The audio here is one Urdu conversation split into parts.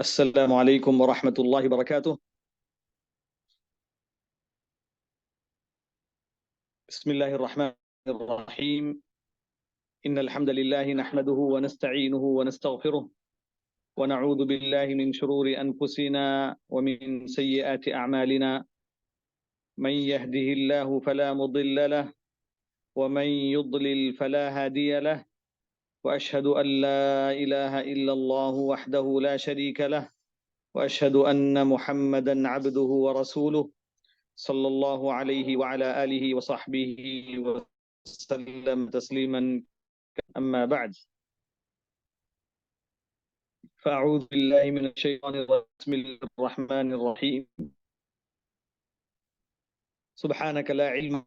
السلام علیکم ورحمۃ اللہ وبرکاتہ۔ بسم اللہ الرحمن الرحیم۔ ان الحمد لله نحمده ونستعینه ونستغفره ونعوذ بالله من شرور انفسنا ومن سیئات اعمالنا، من يهده الله فلا مضل له ومن يضلل فلا هادي له، واشهد ان لا اله الا الله وحده لا شريك له، واشهد ان محمدا عبده ورسوله صلی اللہ علیہ وعلى آلہ وصحبہ وسلم تسلیما، اما بعد فاعوذ باللہ من الشیطان الرجیم، بسم اللہ الرحمن الرحیم، سبحانک لا علم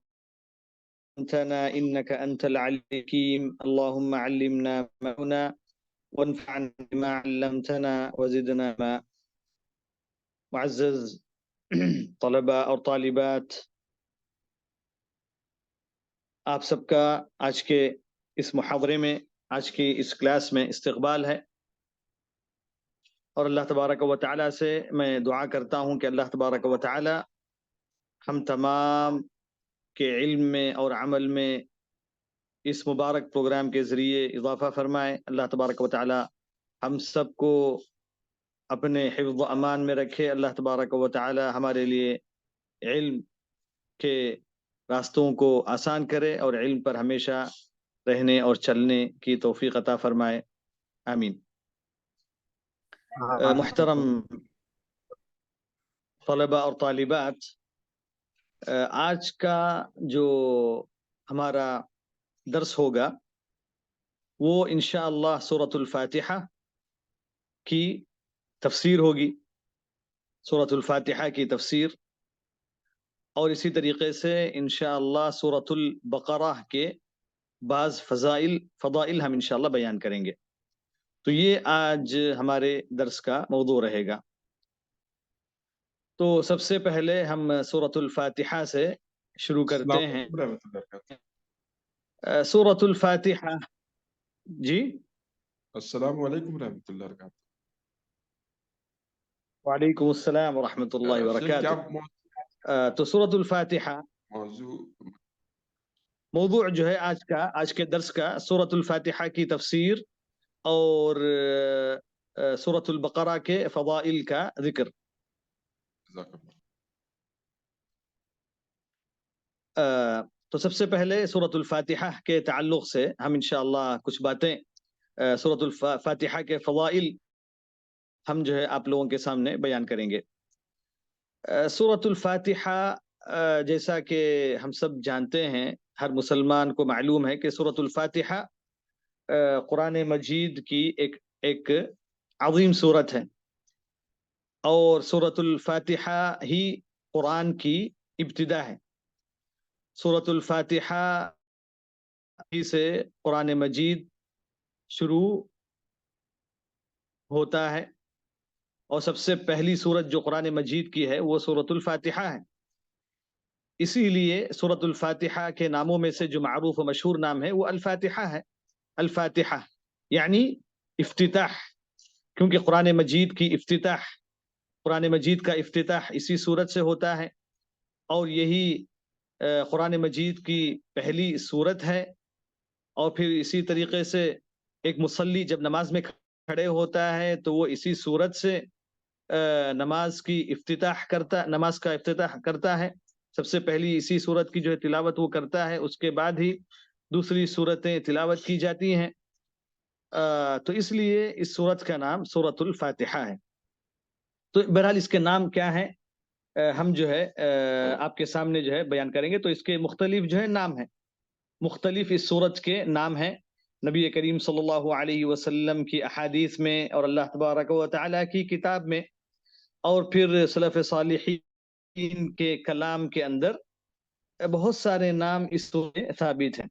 لنا انك انت العليم الحكيم، اللهم علمنا ما ينفعنا وانفعنا بما علمتنا وزدنا ما۔ معزز طلباء اور طالبات، آپ سب کا آج کے اس محاورے میں، آج کی اس کلاس میں استقبال ہے، اور اللہ تبارک و تعالی سے میں دعا کرتا ہوں کہ اللہ تبارک و تعالی ہم تمام کے علم میں اور عمل میں اس مبارک پروگرام کے ذریعے اضافہ فرمائے۔ اللہ تبارک و تعالی ہم سب کو اپنے حفظ و امان میں رکھے۔ اللہ تبارک و تعالی ہمارے لیے علم کے راستوں کو آسان کرے اور علم پر ہمیشہ رہنے اور چلنے کی توفیق عطا فرمائے، آمین۔ محترم طلباء اور طالبات، آج کا جو ہمارا درس ہوگا وہ انشاءاللہ سورۃ الفاتحہ کی تفسیر ہوگی، سورۃ الفاتحہ کی تفسیر، اور اسی طریقے سے انشاءاللہ سورۃ البقرہ کے بعض فضائل ہم انشاءاللہ بیان کریں گے۔ تو یہ آج ہمارے درس کا موضوع رہے گا۔ تو سب سے پہلے ہم سورۃ الفاتحہ سے شروع کرتے ہیں۔ سورۃ الفاتحہ، جی السلام علیکم ورحمۃ اللہ وبرکاتہ۔ وعلیکم السلام ورحمۃ اللہ وبرکاتہ۔ تو سورۃ الفاتحہ موضوع جو ہے آج کے درس کا سورۃ الفاتحہ کی تفسیر اور سورۃ البقرہ کے فضائل کا ذکر۔ تو سب سے پہلے سورۃ الفاتحہ کے تعلق سے ہم انشاءاللہ کچھ باتیں سورۃ الفاتحہ کے فضائل ہم جو ہے آپ لوگوں کے سامنے بیان کریں گے۔ سورۃ الفاتحہ جیسا کہ ہم سب جانتے ہیں، ہر مسلمان کو معلوم ہے کہ سورۃ الفاتحہ قرآن مجید کی ایک عظیم سورت ہے، اور سورۃ الفاتحہ ہی قرآن کی ابتدا ہے۔ سورۃ الفاتحہ ہی سے قرآن مجید شروع ہوتا ہے، اور سب سے پہلی سورت جو قرآن مجید کی ہے وہ سورۃ الفاتحہ ہے۔ اسی لیے سورۃ الفاتحہ کے ناموں میں سے جو معروف و مشہور نام ہے وہ الفاتحہ ہے۔ الفاتحہ یعنی افتتاح، کیونکہ قرآن مجید کا افتتاح اسی سورت سے ہوتا ہے، اور یہی قرآن مجید کی پہلی سورت ہے۔ اور پھر اسی طریقے سے ایک مصلی جب نماز میں کھڑے ہوتا ہے تو وہ اسی سورت سے نماز کا افتتاح کرتا ہے۔ سب سے پہلی اسی سورت کی جو ہے تلاوت وہ کرتا ہے، اس کے بعد ہی دوسری سورتیں تلاوت کی جاتی ہیں۔ تو اس لیے اس سورت کا نام سورۃ الفاتحہ ہے۔ تو بہرحال اس کے نام کیا ہے ہم جو ہے آپ کے سامنے جو ہے بیان کریں گے۔ تو اس کے مختلف جو ہے نام ہیں، مختلف اس سورت کے نام ہیں۔ نبی کریم صلی اللہ علیہ وسلم کی احادیث میں، اور اللہ تبارک و تعالیٰ کی کتاب میں، اور پھر سلف صالحین کے کلام کے اندر بہت سارے نام اس سورت میں ثابت ہیں۔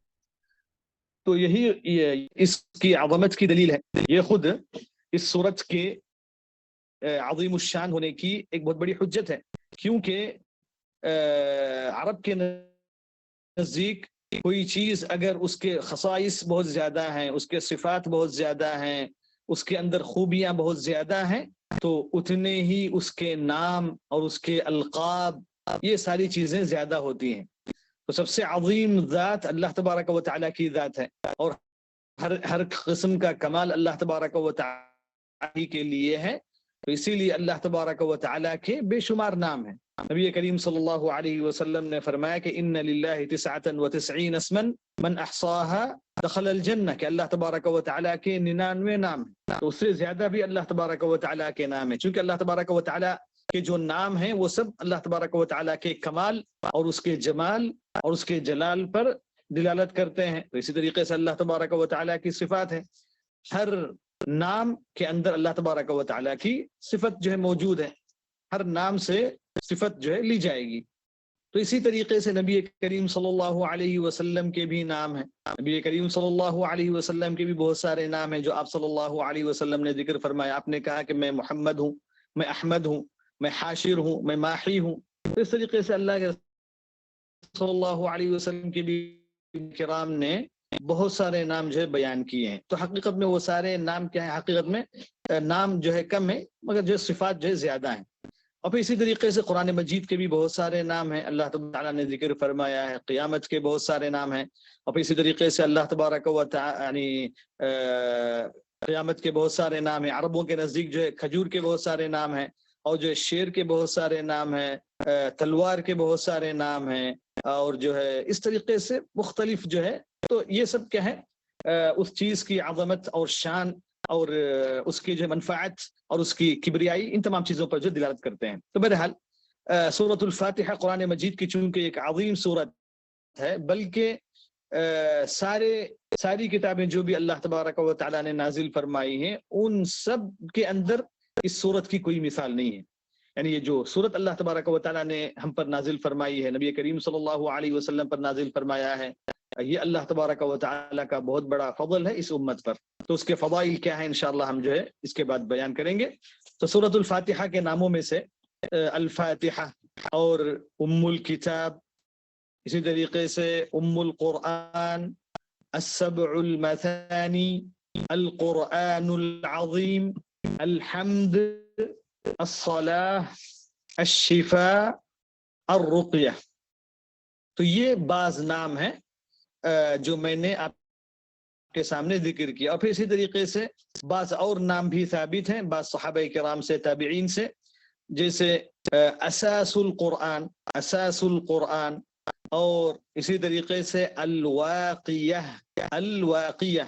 تو یہی اس کی عظمت کی دلیل ہے، یہ خود اس سورت کے عظیم الشان ہونے کی ایک بہت بڑی حجت ہے، کیونکہ عرب کے نزدیک کوئی چیز اگر اس کے خصائص بہت زیادہ ہیں، اس کے صفات بہت زیادہ ہیں، اس کے اندر خوبیاں بہت زیادہ ہیں، تو اتنے ہی اس کے نام اور اس کے القاب یہ ساری چیزیں زیادہ ہوتی ہیں. تو سب سے عظیم ذات اللہ تبارک و تعالیٰ کی ذات ہے، اور ہر قسم کا کمال اللہ تبارک و تعالیٰ کے لیے ہے. تو اسی لیے اللہ تبارک و تعالیٰ کے بے شمار نام ہیں. نبی کریم صلی اللہ علیہ وسلم نے فرمایا کہ ان للہ 99 اسما من احصاها دخل الجنہ، کہ اللہ تبارک و تعالیٰ کے 99 نام ہیں، تو اس سے زیادہ بھی اللہ تبارک و تعالیٰ کے نام ہیں. چونکہ اللہ تبارک و تعالیٰ کے جو نام ہیں وہ سب اللہ تبارک و تعالیٰ کے کمال اور اس کے جمال اور اس کے جلال پر دلالت کرتے ہیں. تو اسی طریقے سے اللہ تبارک و تعالیٰ کی صفات ہیں، ہر نام کے اندر اللہ تبارک و تعالیٰ کی صفت جو ہے موجود ہے، ہر نام سے صفت جو ہے لی جائے گی. تو اسی طریقے سے نبی کریم صلی اللہ علیہ وسلم کے بھی نام ہیں. نبی کریم صلی اللہ علیہ وسلم کے بھی بہت سارے نام ہیں جو آپ صلی اللہ علیہ وسلم نے ذکر فرمایا. آپ نے کہا کہ میں محمد ہوں، میں احمد ہوں، میں حاشر ہوں، میں ماحی ہوں. تو اس طریقے سے اللہ کے صلی اللہ علیہ وسلم کے بھی کرام نے بہت سارے نام جو ہے بیان کیے ہیں. تو حقیقت میں وہ سارے نام کیا ہیں؟ حقیقت میں نام جو ہے کم ہے، مگر جو صفات جو ہے زیادہ ہیں. اور پھر اسی طریقے سے قرآن مجید کے بھی بہت سارے نام ہیں. اللہ تعالیٰ نے ذکر فرمایا ہے قیامت کے بہت سارے نام ہیں. اور پھر اسی طریقے سے اللہ تبارک و تعالیٰ یعنی قیامت کے بہت سارے نام ہیں. عربوں کے نزدیک جو ہے کھجور کے بہت سارے نام ہیں، اور جو ہے شیر کے بہت سارے نام ہیں، تلوار کے بہت سارے نام ہیں، اور جو ہے اس طریقے سے مختلف جو ہے. تو یہ سب کیا ہے؟ اس چیز کی عظمت اور شان اور اس کی جو منفعت اور اس کی کبریائی، ان تمام چیزوں پر جو دلالت کرتے ہیں. تو بہرحال سورۃ الفاتحہ قرآن مجید کی چونکہ ایک عظیم سورت ہے، بلکہ ساری کتابیں جو بھی اللہ تبارک و تعالیٰ نے نازل فرمائی ہیں ان سب کے اندر اس سورت کی کوئی مثال نہیں ہے. یعنی یہ جو سورت اللہ تبارک و تعالیٰ نے ہم پر نازل فرمائی ہے، نبی کریم صلی اللہ علیہ وسلم پر نازل فرمایا ہے، یہ اللہ تبارک و تعالیٰ کا بہت بڑا فضل ہے اس امت پر. تو اس کے فضائل کیا ہیں انشاءاللہ ہم جو ہے اس کے بعد بیان کریں گے. تو سورۃ الفاتحہ کے ناموں میں سے الفاتحہ اور ام الکتاب، اسی طریقے سے ام القرآن، السبع المثانی، القرآن العظیم، الحمد، الصلاح، الشفاء، الرقیہ. تو یہ بعض نام ہیں جو میں نے آپ کے سامنے ذکر کیا. اور پھر اسی طریقے سے بعض اور نام بھی ثابت ہیں بعض صحابہ کرام سے، تابعین سے، جیسے اساس القرآن، اساس القرآن، اور اسی طریقے سے الواقیہ، الواقیہ،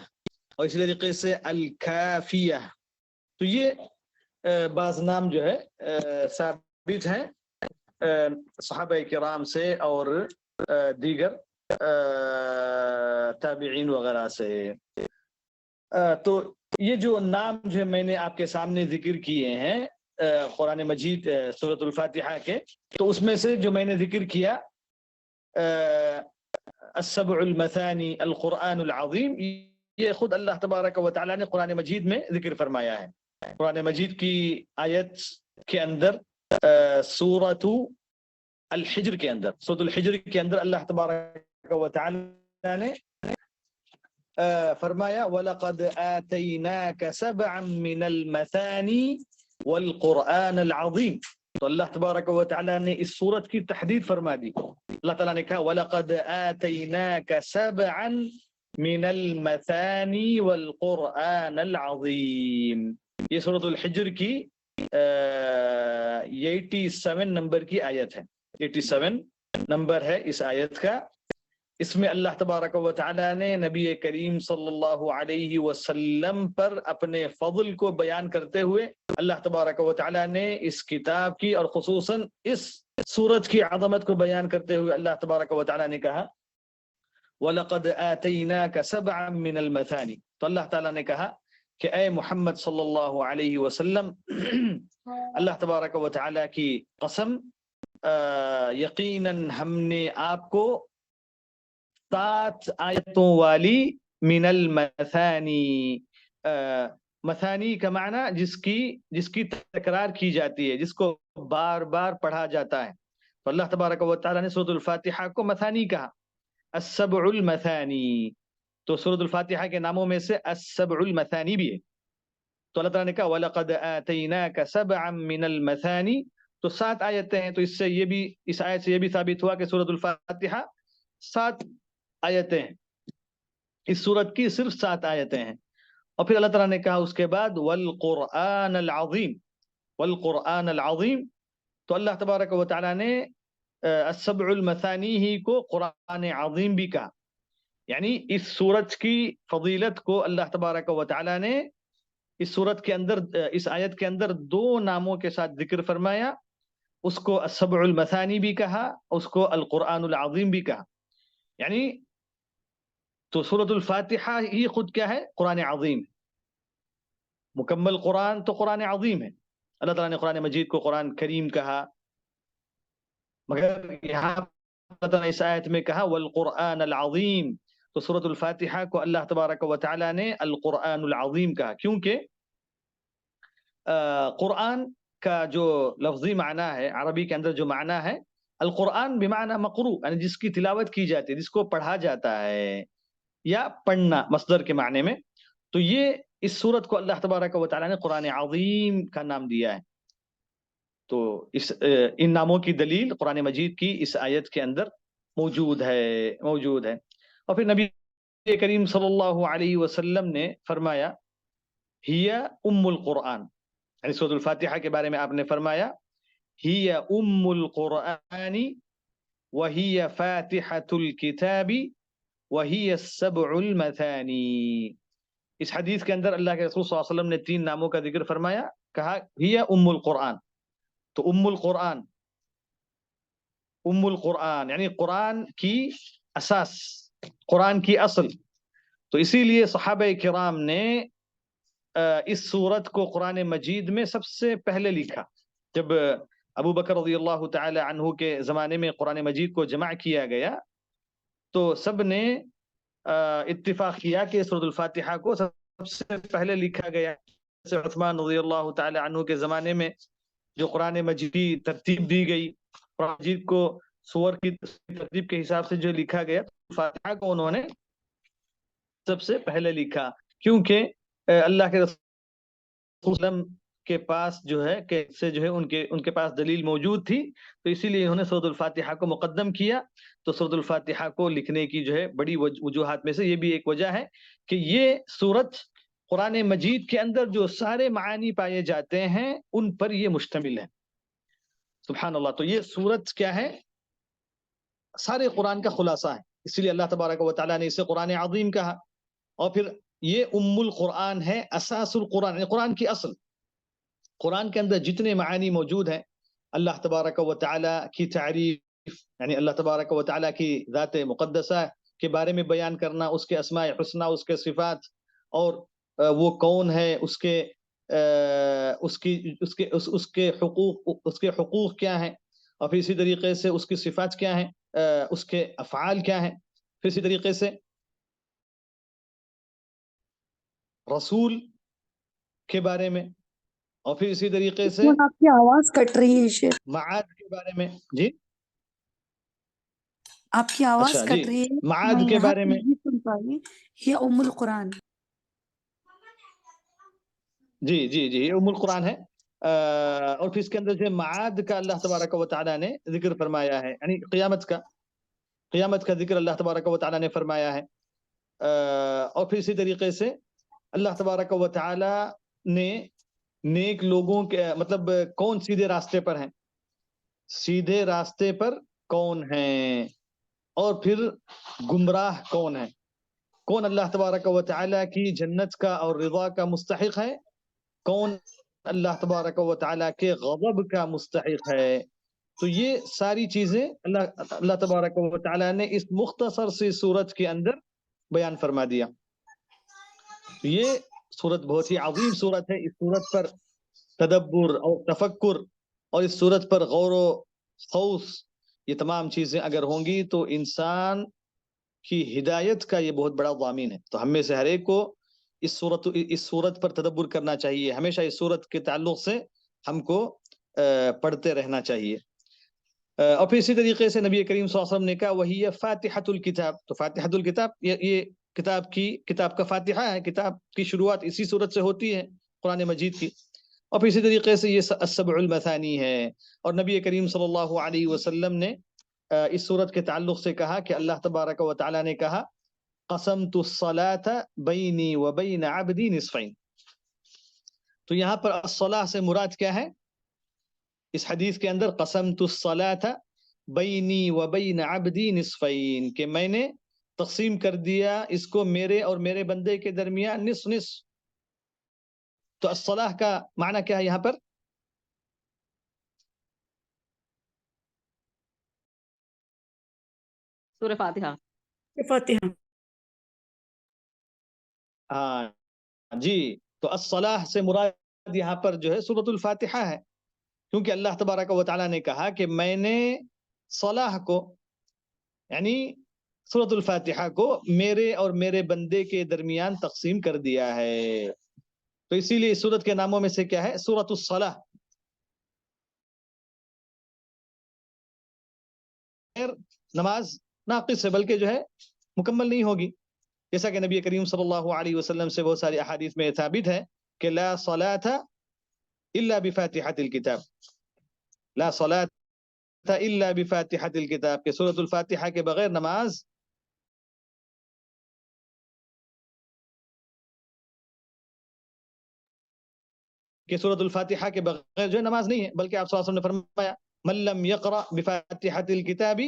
اور اسی طریقے سے الکافیہ. تو یہ بعض نام جو ہے ثابت ہیں صحابہ کرام سے اور دیگر تابعین وغیرہ سے. تو یہ جو نام جو ہے میں نے آپ کے سامنے ذکر کیے ہیں قرآن مجید سورۃ الفاتحہ کے، تو اس میں سے جو میں نے ذکر کیا السبع المثانی، القرآن العظیم، یہ خود اللہ تبارک و تعالیٰ نے قرآن مجید میں ذکر فرمایا ہے. قرآن مجید کی آیت کے اندر سورۃ الحجر کے اندر، سورۃ الحجر کے اندر اللہ تبارک و تعالیٰ نے فرمایا وَلَقَدْ آتَيْنَاكَ سَبْعًا مِّنَ الْمَثَانِي وَالْقُرْآنَ الْعَظِيمِ. تو اللہ تبارک و تعالیٰ نے اس سورت کی تحدید فرما دی. اللہ تعالیٰ نے کہا وَلَقَدْ آتَيْنَاكَ سَبْعًا مِّنَ الْمَثَانِي وَالْقُرْآنَ الْعَظِيمِ. یہ سورۃ الحجر کی 87 نمبر کی آیت ہے، 87 نمبر ہے اس آیت کا. اس میں اللہ تبارک و تعالیٰ نے نبی کریم صلی اللہ علیہ وسلم پر اپنے فضل کو بیان کرتے ہوئے اللہ تبارک و تعالیٰ نے اس کتاب کی اور خصوصاً اس سورت کی عظمت کو بیان کرتے ہوئے اللہ تبارک و تعالیٰ نے کہا وَلَقَدْ آتَيْنَاكَ سَبْعًا مِّنَ الْمَثَانِ. تو اللہ تعالیٰ نے کہا کہ اے محمد صلی اللہ علیہ وسلم، اللہ تبارک و تعالیٰ کی قسم، یقیناً ہم نے آپ کو 7 آیتوں والی من المثانی، مثانی کا معنی جس کی تکرار کی جاتی ہے، جس کو بار بار پڑھا جاتا ہے. تو اللہ تبارک و تعالیٰ نے سورۃ الفاتحہ کو مثانی کہا، السبع المثانی. تو سورۃ الفاتحہ کے ناموں میں سے السبع المثانی بھی ہے. تو اللہ تعالیٰ نے کہا وَلَقَدْ آتَيْنَاكَ سَبْعًا مِّنَ الْمَثَانِ، تو 7 آیتیں ہیں. تو اس سے یہ بھی، اس آیت سے یہ بھی ثابت ہوا کہ سورۃ الفاتحہ 7 آیتیں ہیں. اس سورت کی صرف 7 آیتیں ہیں. اور پھر اللہ تعالیٰ نے کہا اس کے بعد وَالْقُرْآنَ الْعَظِيمِ، وَالْقُرْآنَ الْعَظِيمِ. تو اللہ تبارک و تعالیٰ نے السبع المثانی ہی کو قرآن عظیم بھی کہا. یعنی اس سورت کی فضیلت کو اللہ تبارک و تعالیٰ نے اس سورت کے اندر، اس آیت کے اندر 2 ناموں کے ساتھ ذکر فرمایا. اس کو السبع المثانی بھی کہا، اس کو القرآن العظیم بھی کہا. یعنی تو سورۃ الفاتحہ ہی خود کیا ہے؟ قرآن عظیم. مکمل قرآن تو قرآن عظیم ہے. اللہ تعالیٰ نے قرآن مجید کو قرآن کریم کہا، مگر یہاں اللہ تعالیٰ نے اس آیت میں کہا والقرآن العظیم. تو سورۃ الفاتحہ کو اللہ تبارک و تعالیٰ نے القرآن العظیم کہا، کیونکہ قرآن کا جو لفظی معنی ہے عربی کے اندر، جو معنی ہے القرآن بمعنی مقروء، یعنی جس کی تلاوت کی جاتی ہے، جس کو پڑھا جاتا ہے یا پڑھنا مصدر کے معنی میں. تو یہ اس سورت کو اللہ تبارک و تعالیٰ نے قرآن عظیم کا نام دیا ہے. تو ان ناموں کی دلیل قرآن مجید کی اس آیت کے اندر موجود ہے. اور پھر نبی کریم صلی اللہ علیہ وسلم نے فرمایا ہی ام القرآن، یعنی سورۃ الفاتحہ کے بارے میں آپ نے فرمایا ہی ام القرآن وہی فاتحۃ الکتاب وہی السبع المثانی. اس حدیث کے اندر اللہ کے رسول صلی اللہ علیہ وسلم نے 3 ناموں کا ذکر فرمایا، کہا ہی ام القرآن. تو ام القرآن یعنی قرآن کی اساس، قرآن کی اصل. تو اسی لیے صحابہ کرام نے اس سورت کو قرآن مجید میں سب سے پہلے لکھا. جب ابو بکر رضی اللہ تعالی عنہ کے زمانے میں قرآن مجید کو جمع کیا گیا تو سب نے اتفاق کیا کہ سورۃ الفاتحہ کو سب سے پہلے لکھا گیا. عثمان رضی اللہ تعالی عنہ کے زمانے میں جو قرآن مجید کی ترتیب دی گئی، قرآن مجید کو سور کی ترتیب کے حساب سے جو لکھا گیا، فاتحہ کو انہوں نے سب سے پہلے لکھا، کیونکہ اللہ کے رسول کے پاس جو ہے کہ سے جو ہے ان کے پاس دلیل موجود تھی. تو اسی لیے انہوں نے سورۃ الفاتحہ کو مقدم کیا. تو سورۃ الفاتحہ کو لکھنے کی جو ہے بڑی وجوہات میں سے یہ بھی ایک وجہ ہے کہ یہ سورت قرآن مجید کے اندر جو سارے معانی پائے جاتے ہیں ان پر یہ مشتمل ہے. سبحان اللہ. تو یہ سورت کیا ہے؟ سارے قرآن کا خلاصہ ہے. اسی لیے اللہ تبارک و تعالیٰ نے اسے قرآن عظیم کہا. اور پھر یہ ام القرآن ہے، اساس القرآن، یعنی قرآن کی اصل. قرآن کے اندر جتنے معانی موجود ہیں، اللہ تبارک و تعالیٰ کی تعریف، یعنی اللہ تبارک و تعالیٰ کی ذات مقدسہ کے بارے میں بیان کرنا، اس کے اسماء حسنہ، اس کے صفات، اور وہ کون ہے، اس کے حقوق کیا ہیں، اور پھر اسی طریقے سے اس کی صفات کیا ہیں، اس کے افعال کیا ہیں، پھر اسی طریقے سے رسول کے بارے میں، اور پھر اسی طریقے سے آپ کی آواز کٹ رہی ہے شیخ، معاد کے بارے میں. جی آپ کی آواز اچھا کٹ جی، رہی ہے، معاد میں کے یہاں بارے سے میں. نہیں سن پائی. یہ ام القرآن. جی یہ ام القرآن ہے. اور پھر اس کے اندر جو معاد کا اللہ تبارک و تعالیٰ نے ذکر فرمایا ہے، یعنی قیامت کا ذکر اللہ تبارک و تعالیٰ نے فرمایا ہے. اور پھر اسی طریقے سے اللہ تبارک و تعالیٰ نے نیک لوگوں کے مطلب کون سیدھے راستے پر ہیں، سیدھے راستے پر کون ہیں، اور پھر گمراہ کون ہیں، کون اللہ تبارک و تعالیٰ کی جنت کا اور رضا کا مستحق ہے، کون اللہ تبارک و تعالیٰ کے غضب کا مستحق ہے. تو یہ ساری چیزیں اللہ تبارک و تعالیٰ نے اس مختصر سی سورت کے اندر بیان فرما دیا. یہ سورت بہت ہی عظیم سورت ہے. اس سورت پر تدبر اور تفکر اور اس سورت پر غور و خوض، یہ تمام چیزیں اگر ہوں گی تو انسان کی ہدایت کا یہ بہت بڑا ضامن ہے. تو ہم میں سے ہر ایک کو اس سورت پر تدبر کرنا چاہیے. ہمیشہ اس سورت کے تعلق سے ہم کو پڑھتے رہنا چاہیے. اور پھر اسی طریقے سے نبی کریم صلی اللہ علیہ وسلم نے کہا وہی فاتحۃ الکتاب. تو فاتحۃ الکتاب یہ کتاب کا فاتحہ ہے. کتاب کی شروعات اسی سورت سے ہوتی ہے. قرآن مجید کی. اور پھر اسی طریقے سے یہ السبع المثانی ہے. اور نبی کریم صلی اللہ علیہ وسلم نے اس صورت کے تعلق سے کہا کہ اللہ تبارک و تعالی نے کہا قسمت الصلاة بینی و بین عبدی نصفین. تو یہاں پر الصلاة سے مراد کیا ہے؟ اس حدیث کے اندر قسمت الصلاة بینی و بین عبدی نصفین، کہ میں نے تقسیم کر دیا اس کو میرے اور میرے بندے کے درمیان نصف نصف. تو الصلاة کا معنی کیا ہے یہاں پر؟ سورہ فاتحہ. فاتحہ. ہاں جی، تو الصلاة سے مراد یہاں پر جو ہے سورۃ الفاتحہ ہے، کیونکہ اللہ تبارک و تعالیٰ نے کہا کہ میں نے صلاح کو یعنی سورۃ الفاتحہ کو میرے اور میرے بندے کے درمیان تقسیم کر دیا ہے. تو اسی لیے اس سورت کے ناموں میں سے کیا ہے؟ سورۃ الصلاح. نماز ناقص ہے، بلکہ جو ہے مکمل نہیں ہوگی، جیسا کہ نبی کریم صلی اللہ علیہ وسلم سے بہت ساری احادیث میں ثابت ہے کہ لا صلاة الا بفاتحة الكتاب، لا صلاة الا بفاتحة الكتاب، کہ سورۃ الفاتحہ کے بغیر نماز کہ سورۃ الفاتحہ کے بغیر جو ہے نماز نہیں ہے. بلکہ آپ صلی اللہ علیہ وسلم نے فرمایا من لم يقرأ بفاتحة الكتاب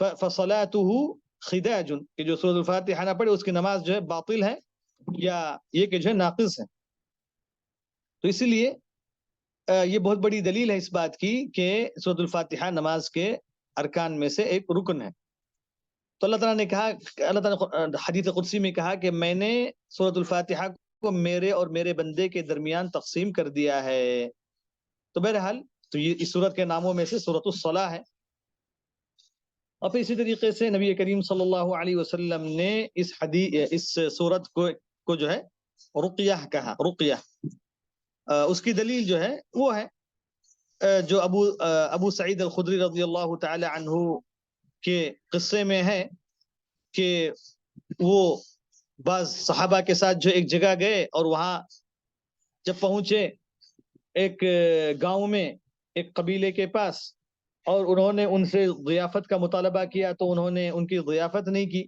فصلاته خداج، کہ جو سورۃ الفاتحہ نہ پڑھے اس کی نماز جو ہے باطل ہے یا یہ کہ جو ہے ناقص ہے. تو اسی لیے یہ بہت بڑی دلیل ہے اس بات کی کہ سورۃ الفاتحہ نماز کے ارکان میں سے ایک رکن ہے. تو اللہ تعالیٰ نے کہا، اللہ تعالیٰ نے حدیث قدسی میں کہا کہ میں نے سورۃ الفاتحہ کو میرے اور میرے بندے کے درمیان تقسیم کر دیا ہے. تو بہرحال تو یہ اس سورت کے ناموں میں سے سورۃ الصلاح ہے. اور پھر اسی طریقے سے نبی کریم صلی اللہ علیہ وسلم نے اس سورت کو جو ہے رقیہ کہا. رقیہ اس کی دلیل جو ہے وہ ہے جو ابو سعید الخدری رضی اللہ تعالی عنہ کے قصے میں ہے کہ وہ بعض صحابہ کے ساتھ جو ایک جگہ گئے اور وہاں جب پہنچے ایک گاؤں میں ایک قبیلے کے پاس اور انہوں نے ان سے ضیافت کا مطالبہ کیا تو انہوں نے ان کی ضیافت نہیں کی،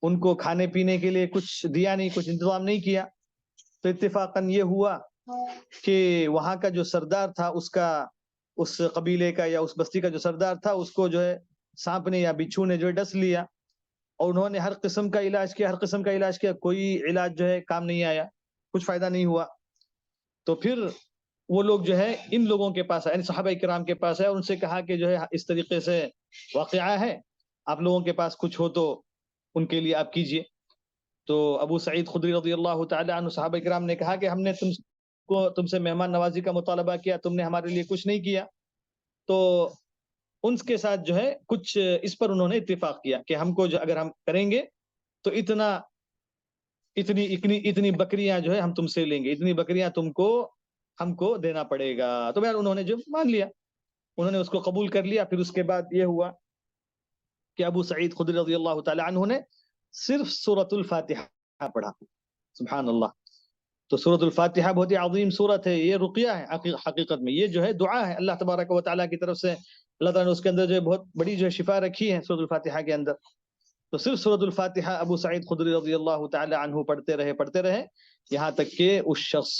ان کو کھانے پینے کے لیے کچھ دیا نہیں، کچھ انتظام نہیں کیا. تو اتفاقاً یہ ہوا کہ وہاں کا جو سردار تھا اس قبیلے کا یا اس بستی کا جو سردار تھا اس کو جو ہے سانپ نے یا بچھو نے جو ہے ڈس لیا، اور انہوں نے ہر قسم کا علاج کیا، کوئی علاج جو ہے کام نہیں آیا، کچھ فائدہ نہیں ہوا. تو پھر وہ لوگ جو ہے ان لوگوں کے پاس یعنی صحابہ کرام کے پاس ہے اور ان سے کہا کہ جو ہے اس طریقے سے واقعہ ہے، آپ لوگوں کے پاس کچھ ہو تو ان کے لیے آپ کیجئے. تو ابو سعید خدری رضی اللہ تعالی عنہ صحابہ کرام نے کہا کہ ہم نے تم سے مہمان نوازی کا مطالبہ کیا، تم نے ہمارے لیے کچھ نہیں کیا. تو ان کے ساتھ جو ہے کچھ اس پر انہوں نے اتفاق کیا کہ ہم کو جو اگر ہم کریں گے تو اتنی بکریاں جو ہے ہم تم سے لیں گے، اتنی بکریاں ہم کو دینا پڑے گا. تو بہر انہوں نے جو مان لیا، انہوں نے اس کو قبول کر لیا. پھر اس کے بعد یہ ہوا کہ ابو سعید خدری رضی اللہ تعالی عنہ نے صرف سورۃ الفاتحہ پڑھا. سبحان اللہ. تو سورۃ الفاتحہ بہت ہی عظیم سورت ہے، یہ رقیہ ہے حقیقت میں، یہ جو ہے دعا ہے اللہ تبارک و تعالیٰ کی طرف سے. اللہ تعالیٰ نے اس کے اندر جو ہے بہت بڑی جو ہے شفا رکھی ہے سورۃ الفاتحہ کے اندر. تو صرف سورۃ الفاتحہ ابو سعید خدری رضی اللہ تعالی عنہ پڑھتے رہے یہاں تک کہ اس شخص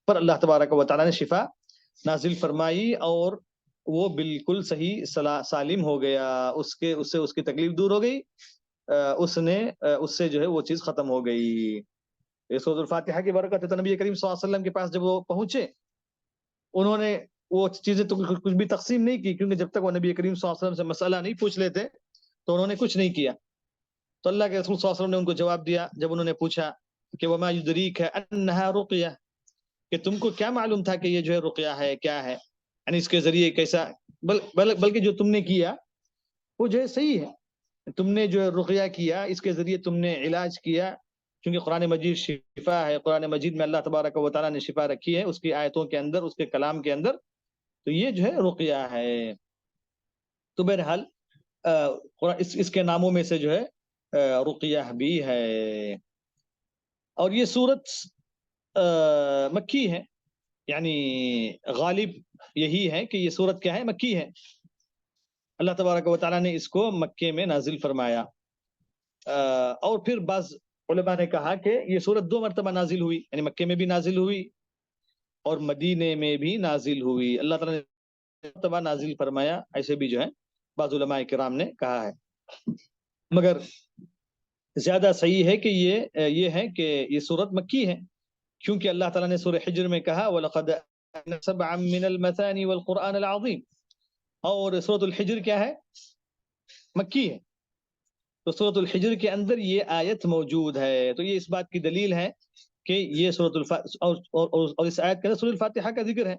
پر اللہ تبارک و تعالیٰ نے شفا نازل فرمائی اور وہ بالکل صحیح سالم ہو گیا، اس کی تکلیف دور ہو گئی، اس سے جو ہے وہ چیز ختم ہو گئی. سورۃ الفاتحہ کی برکت ہے. تو نبی کریم صلی اللہ علیہ وسلم کے پاس جب وہ پہنچے انہوں نے وہ چیزیں تو کچھ بھی تقسیم نہیں کی، کیونکہ جب تک وہ نبی کریم صلی اللہ علیہ وسلم سے مسئلہ نہیں پوچھ لیتے تو انہوں نے کچھ نہیں کیا. تو اللہ کے رسول صلی اللہ علیہ وسلم نے ان کو جواب دیا جب انہوں نے پوچھا کہ وما یدریک انہا رقیہ، کہ تم کو کیا معلوم تھا کہ یہ جو ہے رقیہ ہے، کیا ہے، یعنی اس کے ذریعے کیسا، بلکہ جو تم نے کیا وہ جو ہے صحیح ہے، تم نے جو ہے رقیہ کیا، اس کے ذریعے تم نے علاج کیا، کیونکہ قرآن مجید شفا ہے، قرآن مجید میں اللہ تبارک و تعالیٰ نے شفا رکھی ہے اس کی آیتوں کے اندر، اس کے کلام کے اندر. تو یہ جو ہے رقیہ ہے. تو بہرحال اس کے ناموں میں سے جو ہے رقیہ بھی ہے. اور یہ سورت مکی ہے، یعنی غالب یہی ہے کہ یہ سورت کیا ہے، مکی ہے. اللہ تبارک و تعالیٰ نے اس کو مکے میں نازل فرمایا. اور پھر بعض علماء نے کہا کہ یہ سورت 2 مرتبہ نازل ہوئی، یعنی مکے میں بھی نازل ہوئی اور مدینے میں بھی نازل ہوئی. اللہ تعالیٰ نے مرتبہ نازل فرمایا، ایسے بھی جو ہے بعض علماء کرام نے کہا ہے. مگر زیادہ صحیح ہے کہ یہ ہے کہ یہ سورت مکی ہے، کیونکہ اللہ تعالیٰ نے سورہ حجر میں کہا وَلَقَدْ سَبْعًا مِّنَ الْمَثَانِ وَالْقُرْآنِ الْعَظِيمِ، اور سورۃ الحجر کیا ہے، مکی ہے. تو سورۃ الحجر کے اندر یہ آیت موجود ہے. تو یہ اس بات کی دلیل ہے کہ یہ سورۃ اور اس آیت کے اندر سورۃ الفاتحہ کا ذکر ہے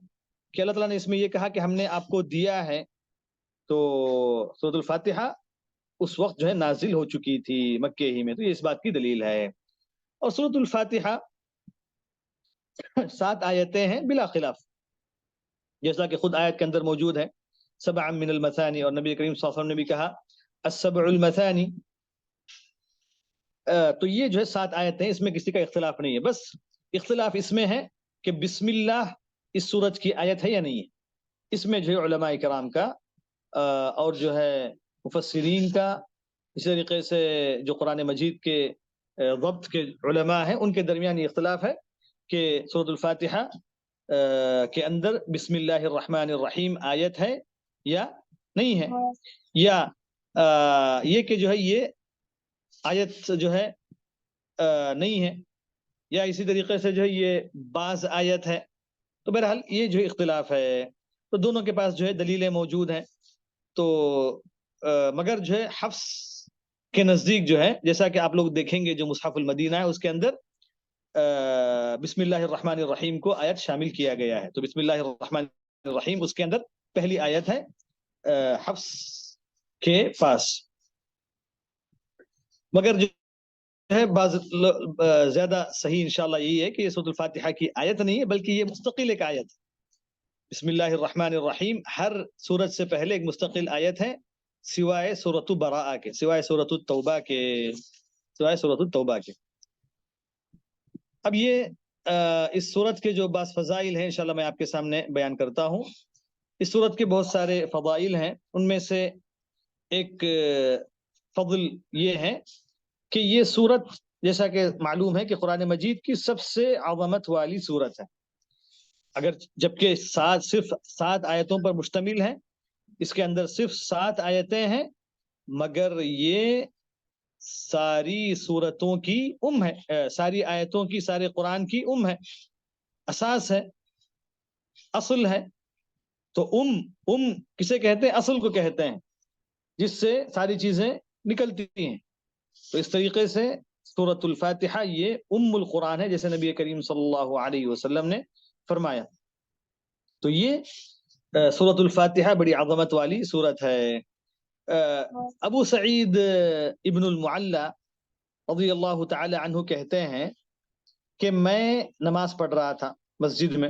کہ اللہ تعالیٰ نے اس میں یہ کہا کہ ہم نے آپ کو دیا ہے. تو سورۃ الفاتحہ اس وقت جو ہے نازل ہو چکی تھی مکے ہی میں. تو یہ اس بات کی دلیل ہے. اور سورۃ الفاتحہ 7 آیتیں ہیں بلا خلاف، جیسا کہ خود آیت کے اندر موجود ہے 7 من المثانی، اور نبی کریم صلی اللہ علیہ وسلم نے بھی کہا السبع المثانی. تو یہ جو ہے 7 آیتیں، اس میں کسی کا اختلاف نہیں ہے. بس اختلاف اس میں ہے کہ بسم اللہ اس سورت کی آیت ہے یا نہیں ہے. اس میں جو ہے علماء کرام کا اور جو ہے مفسرین کا، اسی طریقے سے جو قرآن مجید کے ضبط کے علماء ہیں ان کے درمیان یہ اختلاف ہے کہ سورۃ الفاتحہ کے اندر بسم اللہ الرحمن الرحیم آیت ہے یا نہیں ہے، یا یہ کہ جو ہے یہ آیت جو ہے نہیں ہے، یا اسی طریقے سے جو ہے یہ بعض آیت ہے. تو بہرحال یہ جو اختلاف ہے، تو دونوں کے پاس جو ہے دلیلیں موجود ہیں. تو مگر جو ہے حفص کے نزدیک جو ہے، جیسا کہ آپ لوگ دیکھیں گے جو مصحف المدینہ ہے اس کے اندر بسم اللہ الرحمن الرحیم کو آیت شامل کیا گیا ہے. تو بسم اللہ الرحمن الرحیم اس کے اندر پہلی آیت ہے حفص کے پاس. مگر جو ہے بعض زیادہ صحیح انشاءاللہ یہی ہے کہ یہ سورۃ الفاتحہ کی آیت نہیں ہے، بلکہ یہ مستقل ایک آیت. بسم اللہ الرحمن الرحیم ہر سورت سے پہلے ایک مستقل آیت ہے، سوائے سورۃ براءہ کے، سوائے سورۃ التوبہ کے، سوائے سورۃ التوبہ کے. اب یہ اس سورت کے جو بعض فضائل ہیں انشاءاللہ میں آپ کے سامنے بیان کرتا ہوں. اس سورت کے بہت سارے فضائل ہیں، ان میں سے ایک فضل یہ ہے کہ یہ سورت جیسا کہ معلوم ہے کہ قرآن مجید کی سب سے عظمت والی سورت ہے. اگر جبکہ صرف 7 آیتوں پر مشتمل ہے، اس کے اندر صرف 7 آیتیں ہیں، مگر یہ ساری سورتوں کی ہے، ساری آیتوں کی، سارے قرآن کی ہے، اساس ہے، اصل ہے. تو کسے کہتے ہیں؟ اصل کو کہتے ہیں، جس سے ساری چیزیں نکلتی ہیں. تو اس طریقے سے سورۃ الفاتحہ یہ القرآن ہے، جیسے نبی کریم صلی اللہ علیہ وسلم نے فرمایا. تو یہ سورۃ الفاتحہ بڑی عظمت والی سورت ہے. ابو سعید ابن المعلی رضی اللہ تعالی عنہ کہتے ہیں کہ میں نماز پڑھ رہا تھا مسجد میں،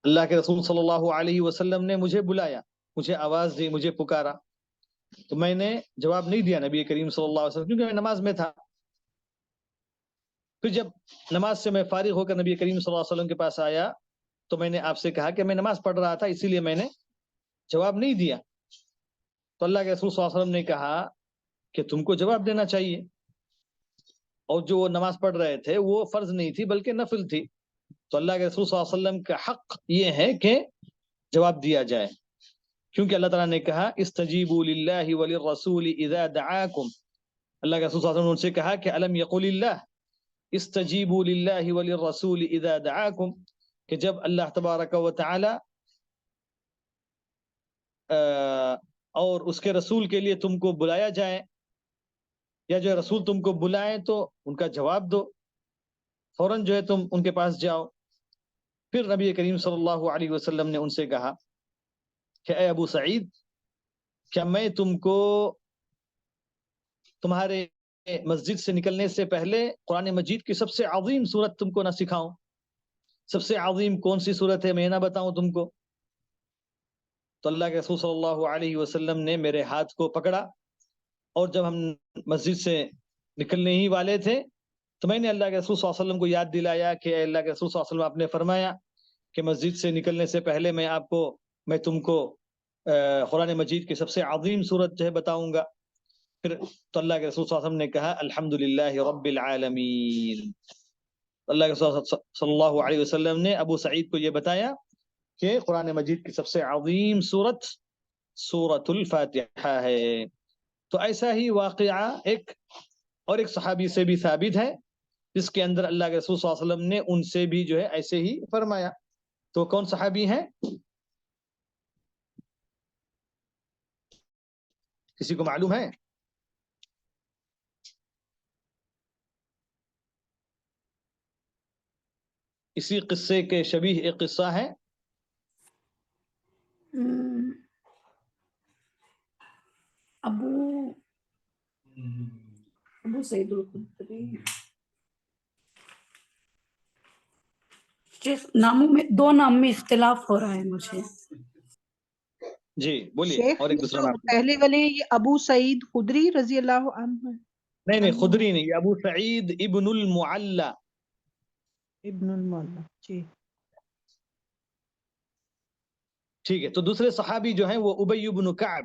اللہ کے رسول صلی اللہ علیہ وسلم نے مجھے بلایا، مجھے آواز دی، مجھے پکارا. تو میں نے جواب نہیں دیا نبی کریم صلی اللہ علیہ وسلم، کیونکہ میں نماز میں تھا. پھر جب نماز سے میں فارغ ہو کر نبی کریم صلی اللہ علیہ وسلم کے پاس آیا تو میں نے آپ سے کہا کہ میں نماز پڑھ رہا تھا، اسی لیے میں نے جواب نہیں دیا. تو اللہ کے رسول صلی اللہ علیہ وسلم نے کہا کہ تم کو جواب دینا چاہیے، اور جو وہ نماز پڑھ رہے تھے وہ فرض نہیں تھی بلکہ نفل تھی. تو اللہ کے رسول صلی اللہ علیہ وسلم کا حق یہ ہے کہ جواب دیا جائے، کیونکہ اللہ تعالیٰ نے کہا استجیبوا للہ وللرسول اذا دعاکم. اللہ کے رسول صلی اللہ علیہ وسلم نے ان سے کہا کہ الم یقل اللہ استجیبوا للہ وللرسول اذا دعاکم، کہ جب اللہ تبارک و تعالی اور اس کے رسول کے لیے تم کو بلایا جائے، یا جو رسول تم کو بلائیں تو ان کا جواب دو، فوراً جو ہے تم ان کے پاس جاؤ. پھر نبی کریم صلی اللہ علیہ وسلم نے ان سے کہا کہ اے ابو سعید، کیا میں تم کو تمہارے مسجد سے نکلنے سے پہلے قرآن مجید کی سب سے عظیم سورت تم کو نہ سکھاؤں؟ سب سے عظیم کون سی سورت ہے میں نہ بتاؤں تم کو؟ تو اللہ کے رسول صلی اللہ علیہ وسلم نے میرے ہاتھ کو پکڑا، اور جب ہم مسجد سے نکلنے ہی والے تھے تو میں نے اللہ کے رسول صلی اللہ علیہ وسلم کو یاد دلایا کہ اے اللہ کے رسول صلی اللہ علیہ وسلم، آپ نے فرمایا کہ مسجد سے نکلنے سے پہلے میں تم کو قرآن مجید کی سب سے عظیم صورت جو ہے بتاؤں گا. پھر تو اللہ کے رسول صلی اللہ علیہ وسلم نے کہا الحمدللہ رب العالمین. اللہ کے رسول صلی اللہ علیہ وسلم نے ابو سعید کو یہ بتایا کہ قرآن مجید کی سب سے عظیم صورت سورۃ الفاتحہ ہے. تو ایسا ہی واقعہ ایک صحابی سے بھی ثابت ہے جس کے اندر اللہ کے رسول صلی اللہ علیہ وسلم نے ان سے بھی جو ہے ایسے ہی فرمایا. تو کون صحابی ہیں؟ کسی کو معلوم ہے؟ اسی قصے کے شبیہ ایک قصہ ہے. ابو سعید الخدری. ناموں میں دو نام میں اختلاف ہو رہا ہے مجھے. جی بولیے. شیخ اور ایک دوسرا نام پہلے والے یہ ابو سعید خدری رضی اللہ عنہ. نہیں خدری نہیں، یہ ابو سعید ابن المعلا. ابن المعلا جی ٹھیک ہے. تو دوسرے صحابی جو ہیں وہ ابی بن کعب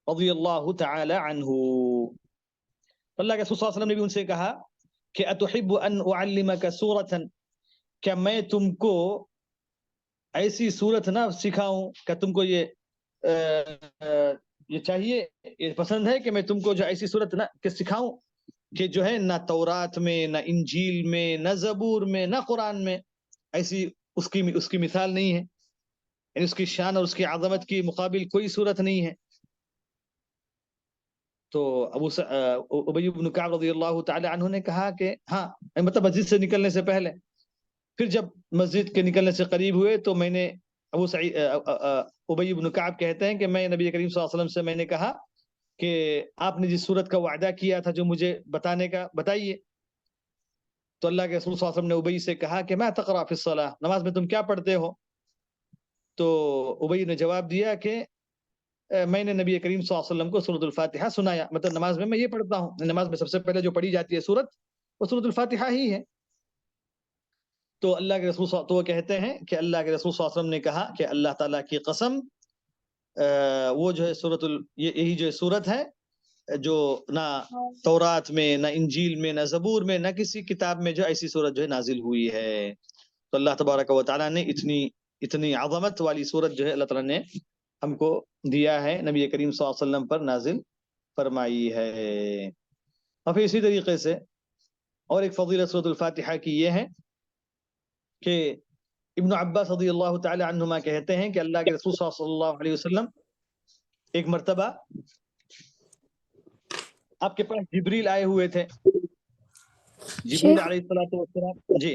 رضی اللہ تعالی عنہ. اللہ کے رسول صلی اللہ علیہ وسلم نے بھی ان سے کہا کہ اتحب ان اعلمک سورۃ، کیا میں تم کو ایسی صورت نہ سکھاؤں کہ تم کو یہ چاہیے، یہ پسند ہے کہ میں تم کو جو ایسی صورت نہ سکھاؤں کہ جو ہے نہ تورات میں، نہ انجیل میں، نہ زبور میں، نہ قرآن میں ایسی اس کی مثال نہیں ہے، یعنی اس کی شان اور اس کی عظمت کی مقابل کوئی صورت نہیں ہے. تو ابی بن کعب رضی اللہ تعالی عنہ نے کہا کہ ہاں، مطلب مسجد سے نکلنے سے پہلے. پھر جب مسجد کے نکلنے سے قریب ہوئے تو میں نے ابی بن کعب کہتے ہیں کہ میں نبی کریم صلی اللہ علیہ وسلم سے میں نے کہا کہ آپ نے جس صورت کا وعدہ کیا تھا جو مجھے بتانے کا، بتائیے. تو اللہ کے رسول صلی اللہ علیہ وسلم نے ابی سے کہا کہ ما تقرأ فی الصلاۃ، نماز میں تم کیا پڑھتے ہو؟ تو ابی نے جواب دیا کہ میں نے نبی کریم صلی اللہ علیہ وسلم کو سورۃ الفاتحہ سنایا، مطلب نماز میں یہ پڑھتا ہوں. نماز میں سب سے پہلے جو پڑھی جاتی ہے سورت وہ سورۃ الفاتحہ ہی ہے. تو اللہ کے رسول تو وہ کہتے ہیں کہ اللہ کے رسول صلی اللہ علیہ وسلم نے کہا کہ اللہ تعالیٰ کی قسم، وہ جو ہے یہی جو صورت ہے جو نہ تورات میں، نہ انجیل میں، نہ زبور میں، نہ کسی کتاب میں جو ایسی صورت جو ہے نازل ہوئی ہے. تو اللہ تبارک و تعالیٰ نے اتنی عظمت والی صورت جو ہے اللہ تعالیٰ نے ہم کو دیا ہے، نبی کریم صلی اللہ علیہ وسلم پر نازل فرمائی ہے. اور پھر اسی طریقے سے اور ایک فضیلت سورۃ الفاتحہ کی یہ ہے کہ ابن عباس رضی اللہ تعالی عنہما کہتے ہیں کہ اللہ کے رسول صلی اللہ علیہ وسلم ایک مرتبہ آپ کے پاس جبریل آئے ہوئے تھے. جبریل علیہ السلام جی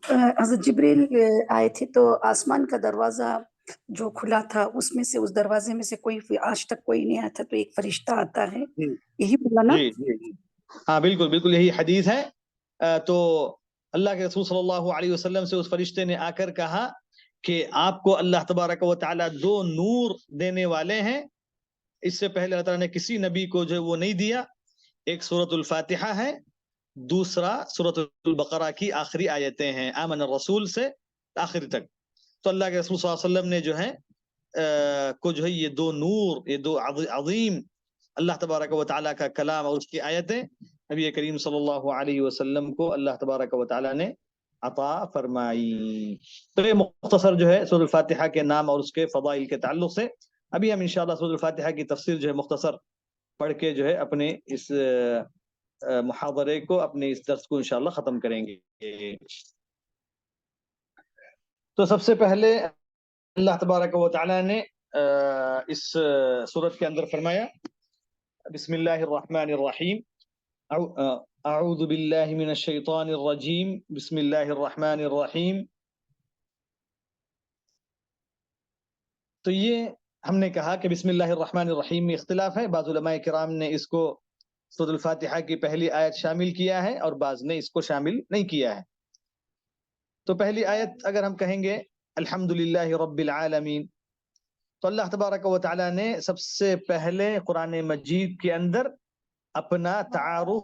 حضرت جبریل آئے تھے تو آسمان کا دروازہ جو کھلا تھا اس میں سے، اس دروازے میں سے آج تک کوئی نہیں آیا تھا، تو ایک فرشتہ آتا ہے، یہی بولا نا؟ جی ہاں بالکل یہی حدیث ہے. تو اللہ کے رسول صلی اللہ علیہ وسلم سے اس فرشتے نے آ کر کہا کہ آپ کو اللہ تبارک و تعالیٰ 2 نور دینے والے ہیں، اس سے پہلے اللہ تعالیٰ نے کسی نبی کو جو وہ نہیں دیا. ایک سورۃ الفاتحہ ہے، دوسرا سورۃ البقرہ کی آخری آیتیں ہیں، آمن الرسول سے آخری تک. تو اللہ کے رسول صلی اللہ علیہ وسلم نے جو ہے کو جو ہے یہ 2 نور، یہ 2 عظیم اللہ تبارک و تعالیٰ کا کلام اور اس کی آیتیں نبی کریم صلی اللہ علیہ وسلم کو اللہ تبارک و تعالیٰ نے عطا فرمائی. تو یہ مختصر جو ہے سورۃ الفاتحہ کے نام اور اس کے فضائل کے تعلق سے. ابھی ہم انشاءاللہ سورۃ الفاتحہ کی تفسیر جو ہے مختصر پڑھ کے جو ہے اپنے اس محاضرے کو، اپنے اس درس کو انشاءاللہ ختم کریں گے. تو سب سے پہلے اللہ تبارک و تعالیٰ نے اس سورت کے اندر فرمایا بسم اللہ الرحمن الرحیم، اعوذ باللہ من الشیطان الرجیم، بسم اللہ الرحمن الرحیم. تو یہ ہم نے کہا کہ بسم اللہ الرحمن الرحیم میں اختلاف ہے. بعض علماء کرام نے اس کو سورۃ الفاتحہ کی پہلی آیت شامل کیا ہے اور بعض نے اس کو شامل نہیں کیا ہے. تو پہلی آیت اگر ہم کہیں گے الحمدللہ رب العالمین، تو اللہ تبارک و تعالیٰ نے سب سے پہلے قرآن مجید کے اندر اپنا تعارف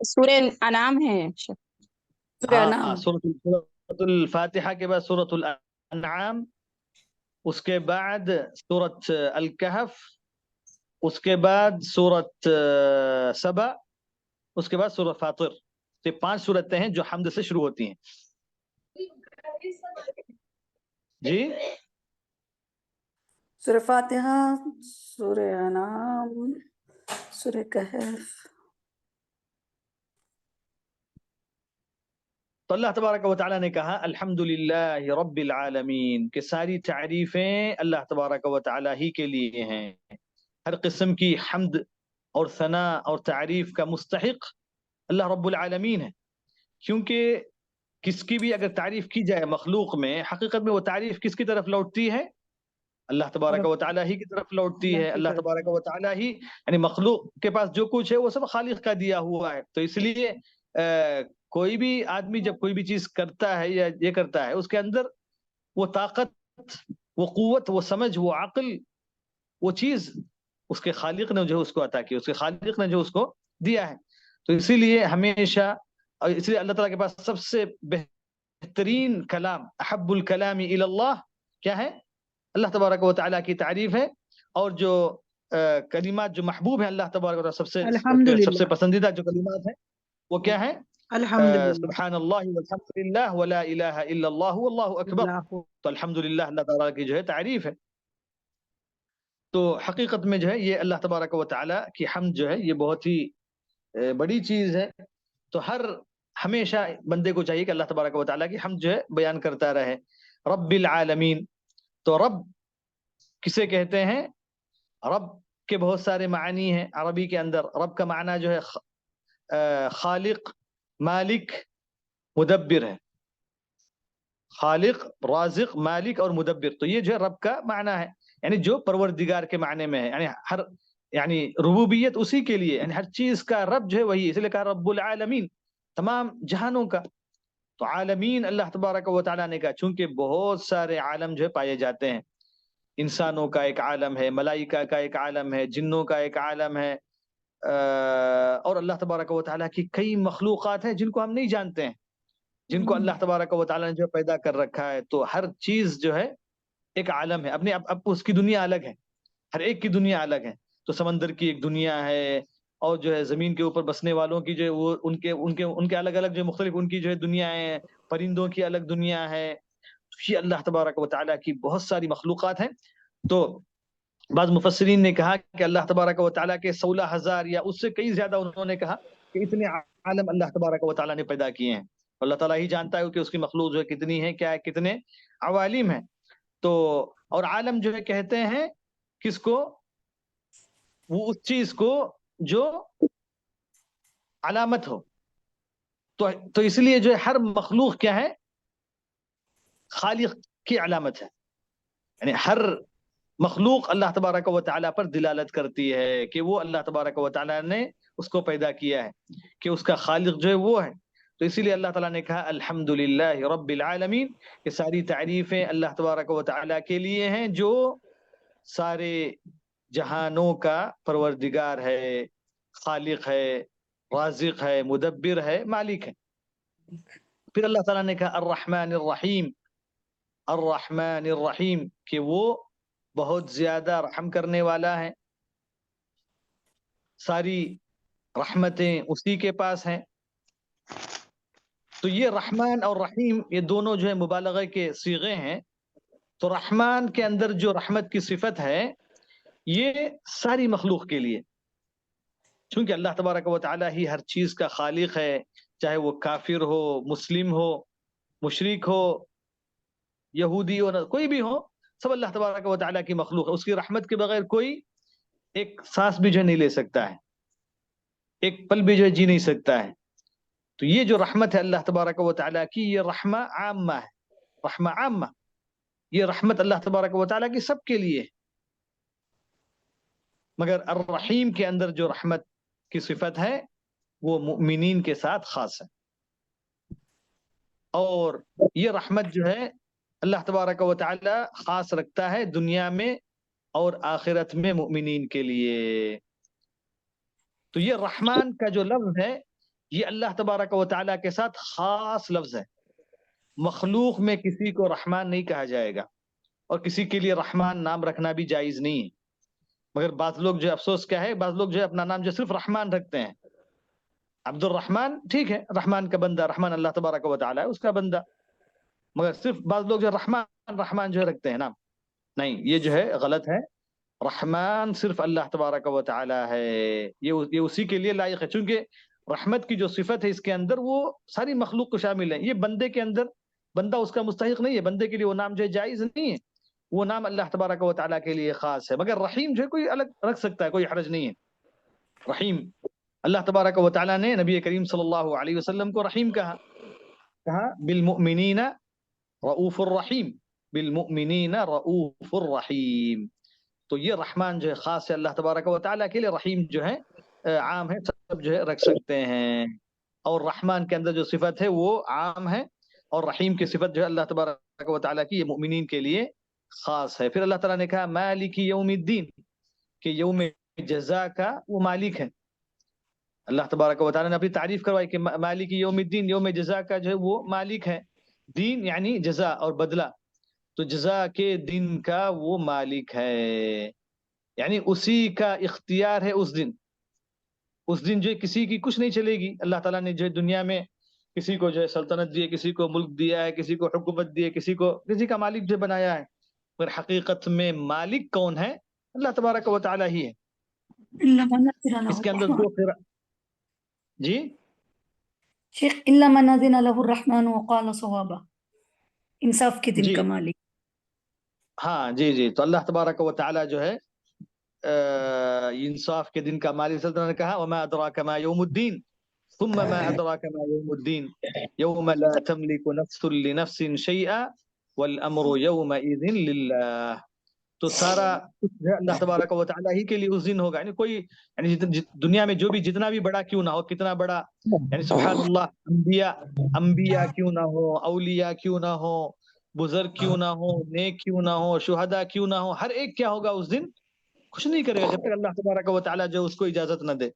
سورہ انعام ہے شیخ۔ سورہ ہاں انعام، سورۃ الفاتحہ کے بعد سورۃ الانعام، اس کے بعد سورۃ الکہف، اس کے بعد سورۃ سبا، اس کے بعد سورۃ فاطر۔ یہ 5 سورتیں ہیں جو حمد سے شروع ہوتی ہیں۔ جی سورہ فاتحہ، سورہ انعام، سورہ کہف۔ تو اللہ تبارک و تعالیٰ نے کہا الحمدللہ رب العالمین، کہ ساری تعریفیں اللہ تبارک و تعالیٰ ہی کے لیے ہیں۔ ہر قسم کی حمد اور ثنا اور تعریف کا مستحق اللہ رب العالمین ہے، کیونکہ کس کی بھی اگر تعریف کی جائے مخلوق میں، حقیقت میں وہ تعریف کس کی طرف لوٹتی ہے؟ اللہ تبارک و تعالیٰ ہی کی طرف لوٹتی ہے۔ اللہ تبارک و تعالیٰ ہی، یعنی مخلوق کے پاس جو کچھ ہے وہ سب خالق کا دیا ہوا ہے۔ تو اس لیے کوئی بھی آدمی جب کوئی بھی چیز کرتا ہے یا یہ کرتا ہے، اس کے اندر وہ طاقت، وہ قوت، وہ سمجھ، وہ عقل، وہ چیز اس کے خالق نے جو اس کو عطا کی، اس کے خالق نے جو اس کو دیا ہے۔ تو اسی لیے ہمیشہ، اور اس لیے اللہ تعالیٰ کے پاس سب سے بہترین کلام، احب الکلام الی اللہ کیا ہے؟ اللہ تبارک و تعالیٰ کی تعریف ہے۔ اور جو کلمات جو محبوب ہیں اللہ تبارک و تعالیٰ سب سے پسندیدہ جو کلمات ہیں وہ کیا ہے؟ الحمدللہ، سبحان اللہ والحمد للہ ولا الہ الا اللہ واللہ اکبر۔ تو الحمدللہ اللہ تعالیٰ کی جو ہے تعریف ہے۔ تو حقیقت میں جو ہے یہ اللہ تبارک و تعالیٰ کی حمد جو ہے یہ بہت ہی بڑی چیز ہے۔ تو ہمیشہ بندے کو چاہیے کہ اللہ تبارک و تعالیٰ کی حمد جو ہے بیان کرتا رہے۔ رب العالمین، تو رب کسے کہتے ہیں؟ رب کے بہت سارے معنی ہیں عربی کے اندر۔ رب کا معنی جو ہے خالق، مالک، مدبر ہے۔ خالق، رازق، مالک اور مدبر، تو یہ جو ہے رب کا معنی ہے، یعنی جو پروردگار کے معنی میں ہے، یعنی ربوبیت اسی کے لیے، یعنی ہر چیز کا رب جو ہے وہی، اس لیے کہا رب العالمین، تمام جہانوں کا۔ تو عالمین اللہ تبارک و تعالیٰ نے کہا، چونکہ بہت سارے عالم جو ہے پائے جاتے ہیں، انسانوں کا ایک عالم ہے، ملائکہ کا ایک عالم ہے، جنوں کا ایک عالم ہے، اور اللہ تبارک و تعالیٰ کی کئی مخلوقات ہیں جن کو ہم نہیں جانتے ہیں، جن کو اللہ تبارک و تعالیٰ نے جو پیدا کر رکھا ہے۔ تو ہر چیز جو ہے ایک عالم ہے، اپنے اب اس کی دنیا الگ ہے، ہر ایک کی دنیا الگ ہے۔ تو سمندر کی ایک دنیا ہے، اور جو ہے زمین کے اوپر بسنے والوں کی جو ہے وہ ان کے الگ الگ جو مختلف ان کی جو ہے دنیا ہے، پرندوں کی الگ دنیا ہے۔ یہ اللہ تبارک و تعالیٰ کی بہت ساری مخلوقات ہیں۔ تو بعض مفسرین نے کہا کہ اللہ تبارک و تعالیٰ کے 16,000 یا اس سے کئی زیادہ انہوں نے کہا کہ اتنے عالم اللہ تبارک و تعالیٰ نے پیدا کیے ہیں۔ اللہ تعالیٰ ہی جانتا ہے کہ اس کی مخلوق جو ہے کتنی ہے، کیا ہے، کتنے عوالم ہیں۔ تو اور عالم جو ہے کہتے ہیں کس کو؟ وہ اس چیز کو جو علامت ہو۔ تو اس لیے جو ہے ہر مخلوق کیا ہے؟ خالق کی علامت ہے، یعنی ہر مخلوق اللہ تبارک و تعالیٰ پر دلالت کرتی ہے کہ وہ اللہ تبارک و تعالیٰ نے اس کو پیدا کیا ہے، کہ اس کا خالق جو ہے وہ ہے۔ تو اسی لیے اللہ تعالیٰ نے کہا الحمدللہ رب العالمین، کہ ساری تعریفیں اللہ تبارک و تعالیٰ کے لیے ہیں جو سارے جہانوں کا پروردگار ہے، خالق ہے، رازق ہے، مدبر ہے، مالک ہے۔ پھر اللہ تعالیٰ نے کہا الرحمن الرحیم، الرحمن الرحیم، کہ وہ بہت زیادہ رحم کرنے والا ہے، ساری رحمتیں اسی کے پاس ہیں۔ تو یہ رحمان اور رحیم یہ دونوں جو ہے مبالغہ کے صیغے ہیں۔ تو رحمان کے اندر جو رحمت کی صفت ہے یہ ساری مخلوق کے لیے، چونکہ اللہ تبارک و تعالیٰ ہی ہر چیز کا خالق ہے، چاہے وہ کافر ہو، مسلم ہو، مشرک ہو، یہودی ہو، کوئی بھی ہو، سب اللہ تبارک و تعالیٰ کی مخلوق ہے۔ اس کی رحمت کے بغیر کوئی ایک سانس بھی جو نہیں لے سکتا ہے، ایک پل بھی جو جی نہیں سکتا ہے۔ تو یہ جو رحمت ہے اللہ تبارک و تعالیٰ کی، یہ رحمہ عامہ ہے، رحمہ عامہ، یہ رحمت اللہ تبارک و تعالیٰ کی سب کے لیے۔ مگر الرحیم کے اندر جو رحمت کی صفت ہے وہ مؤمنین کے ساتھ خاص ہے، اور یہ رحمت جو ہے اللہ تبارک و تعالی خاص رکھتا ہے دنیا میں اور آخرت میں مؤمنین کے لیے۔ تو یہ رحمان کا جو لفظ ہے یہ اللہ تبارک و تعالیٰ کے ساتھ خاص لفظ ہے. مخلوق میں کسی کو رحمان نہیں کہا جائے گا اور کسی کے لیے رحمان نام رکھنا بھی جائز نہیں ہے. مگر بعض لوگ جو افسوس کیا ہے، بعض لوگ جو اپنا نام جو صرف رحمان رکھتے ہیں. عبد الرحمن ٹھیک ہے، رحمان کا بندہ، رحمان اللہ تبارک و تعالیٰ ہے اس کا بندہ، مگر صرف بعض لوگ جو رحمان جو رکھتے ہیں نام، نہیں، یہ جو ہے غلط ہے. رحمان صرف اللہ تبارک و تعالیٰ ہے، یہ اسی کے لیے لائق ہے، چونکہ رحمت کی جو صفت ہے اس کے اندر وہ ساری مخلوق کو شامل ہے. یہ بندے کے اندر بندہ اس کا مستحق نہیں ہے، بندے کے لیے وہ نام جو ہے جائز نہیں ہے، وہ نام اللہ تبارک و تعالیٰ کے لیے خاص ہے. مگر رحیم جو ہے کوئی الگ رکھ سکتا ہے، کوئی حرج نہیں ہے. رحیم اللہ تبارک و تعالیٰ نے نبی کریم صلی اللہ علیہ وسلم کو رحیم کہا بالمؤمنین رؤوف الرحیم، بالمؤمنین رؤوف الرحیم. تو یہ رحمان جو ہے خاص ہے اللہ تبارک و تعالیٰ کے لیے، رحیم جو ہے عام ہے، سب جو ہے رکھ سکتے ہیں. اور رحمان کے اندر جو صفت ہے وہ عام ہے، اور رحیم کی صفت جو ہے اللہ تبارک و تعالیٰ کی، یہ مؤمنین کے لیے خاص ہے. پھر اللہ تعالیٰ نے کہا مالک یوم الدین، کہ یوم جزا کا وہ مالک ہے. اللہ تبارک و تعالیٰ نے اپنی تعریف کروائی کہ مالک یوم الدین، یوم جزا کا جو ہے وہ مالک ہے. دین یعنی جزا اور بدلہ، تو جزا کے دن کا وہ مالک ہے، یعنی اسی کا اختیار ہے اس دن جو کسی کی کچھ نہیں چلے گی. اللہ تعالیٰ نے جو دنیا میں کسی کو جو ہے سلطنت دی ہے، کسی کو ملک دیا ہے، کسی کو حکومت دی ہے، کسی کا مالک جو بنایا ہے، پر حقیقت میں مالک کون ہے؟ اللہ تبارک و تعالیٰ ہی ہے. اس کے اندر دو جی شیخ الا من اذن له الرحمن وقال صوابا، انصاف کے دن کا مالک. ہاں جی. تو اللہ تبارک و تعالیٰ جو ہے انصاف کے دن کا مالک. نے کہا وما ادراک ما یوم الدین ثم ما ادراک ما یوم الدین یوم لا تملک نفس لنفس شیئا والامر یومئذ للہ. تو سارا اللہ تبارک و تعالیٰ ہی کے لیے اس دن ہوگا. یعنی کوئی یعنی دنیا میں جو بھی جتنا بھی بڑا کیوں نہ ہو، کتنا بڑا، یعنی سبحان اللہ، انبیاء کیوں نہ ہو، اولیاء کیوں نہ ہو، بزرگ کیوں نہ ہو، نیک کیوں نہ ہو، شہداء کیوں نہ ہو، ہر ایک کیا ہوگا اس دن؟ کچھ نہیں کرے گا جب تک اللہ تبارک و تعالیٰ جو اس کو اجازت نہ دے،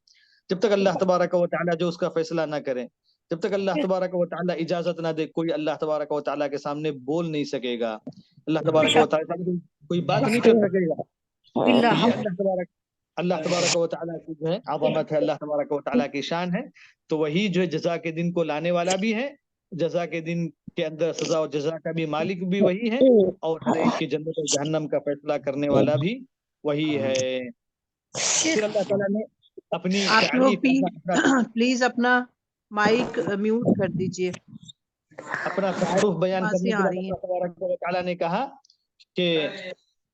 جب تک اللہ تبارک و تعالیٰ جو اس کا فیصلہ نہ کرے، جب تک اللہ تبارک و تعالیٰ اجازت نہ دے، کوئی اللہ تبارک و تعالیٰ کے سامنے بول نہیں سکے گا. اللہ تبارک و تعالیٰ کوئی بات نہیں کر سکے گا. اللہ تبارک و تعالیٰ کی جو ہے عظمت ہے، اللہ تبارک و تعالیٰ کی شان ہے. تو وہی جو ہے جزا کے دن کو لانے والا بھی ہے، جزا کے دن کے اندر سزا و جزا کا بھی مالک بھی وہی ہے، اور ہر ایک کی جنت و جہنم کا فیصلہ کرنے والا بھی وہی ہے. پھر اللہ تعالیٰ نے اپنی آپ لوگ پلیز اپنا مائک میوٹ کر دیجئے. اپنا تعارف بیان کرنے کے بعد اللہ تبارک و تعالیٰ نے کہا کہ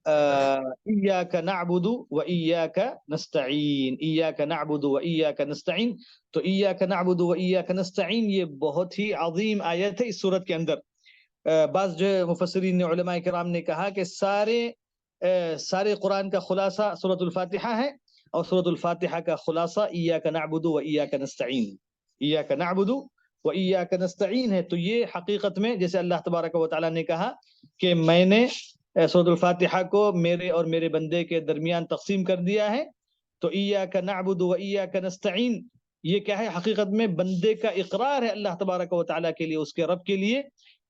ایاک نعبد و ایاک نستعین، ایاک نعبد و ایاک نستعین. تو ایاک نعبد و ایاک نستعین یہ بہت ہی عظیم آیت ہے اس سورت کے اندر. بعض جو مفسرین علماء کرام نے کہا کہ سارے قرآن کا خلاصہ سورۃ الفاتحہ ہے، اور سورۃ الفاتحہ کا خلاصہ ایاک نعبد و ایاک نستعین، ایاک نعبد و ایاک نستعین ہے. تو یہ حقیقت میں جیسے اللہ تبارک و تعالیٰ نے کہا کہ میں نے سورۃ الفاتحہ کو میرے اور میرے بندے کے درمیان تقسیم کر دیا ہے. تو ایاک نعبد و ایاک نستعین یہ کیا ہے؟ حقیقت میں بندے کا اقرار ہے اللہ تبارک و تعالیٰ کے لیے، اس کے رب کے لیے،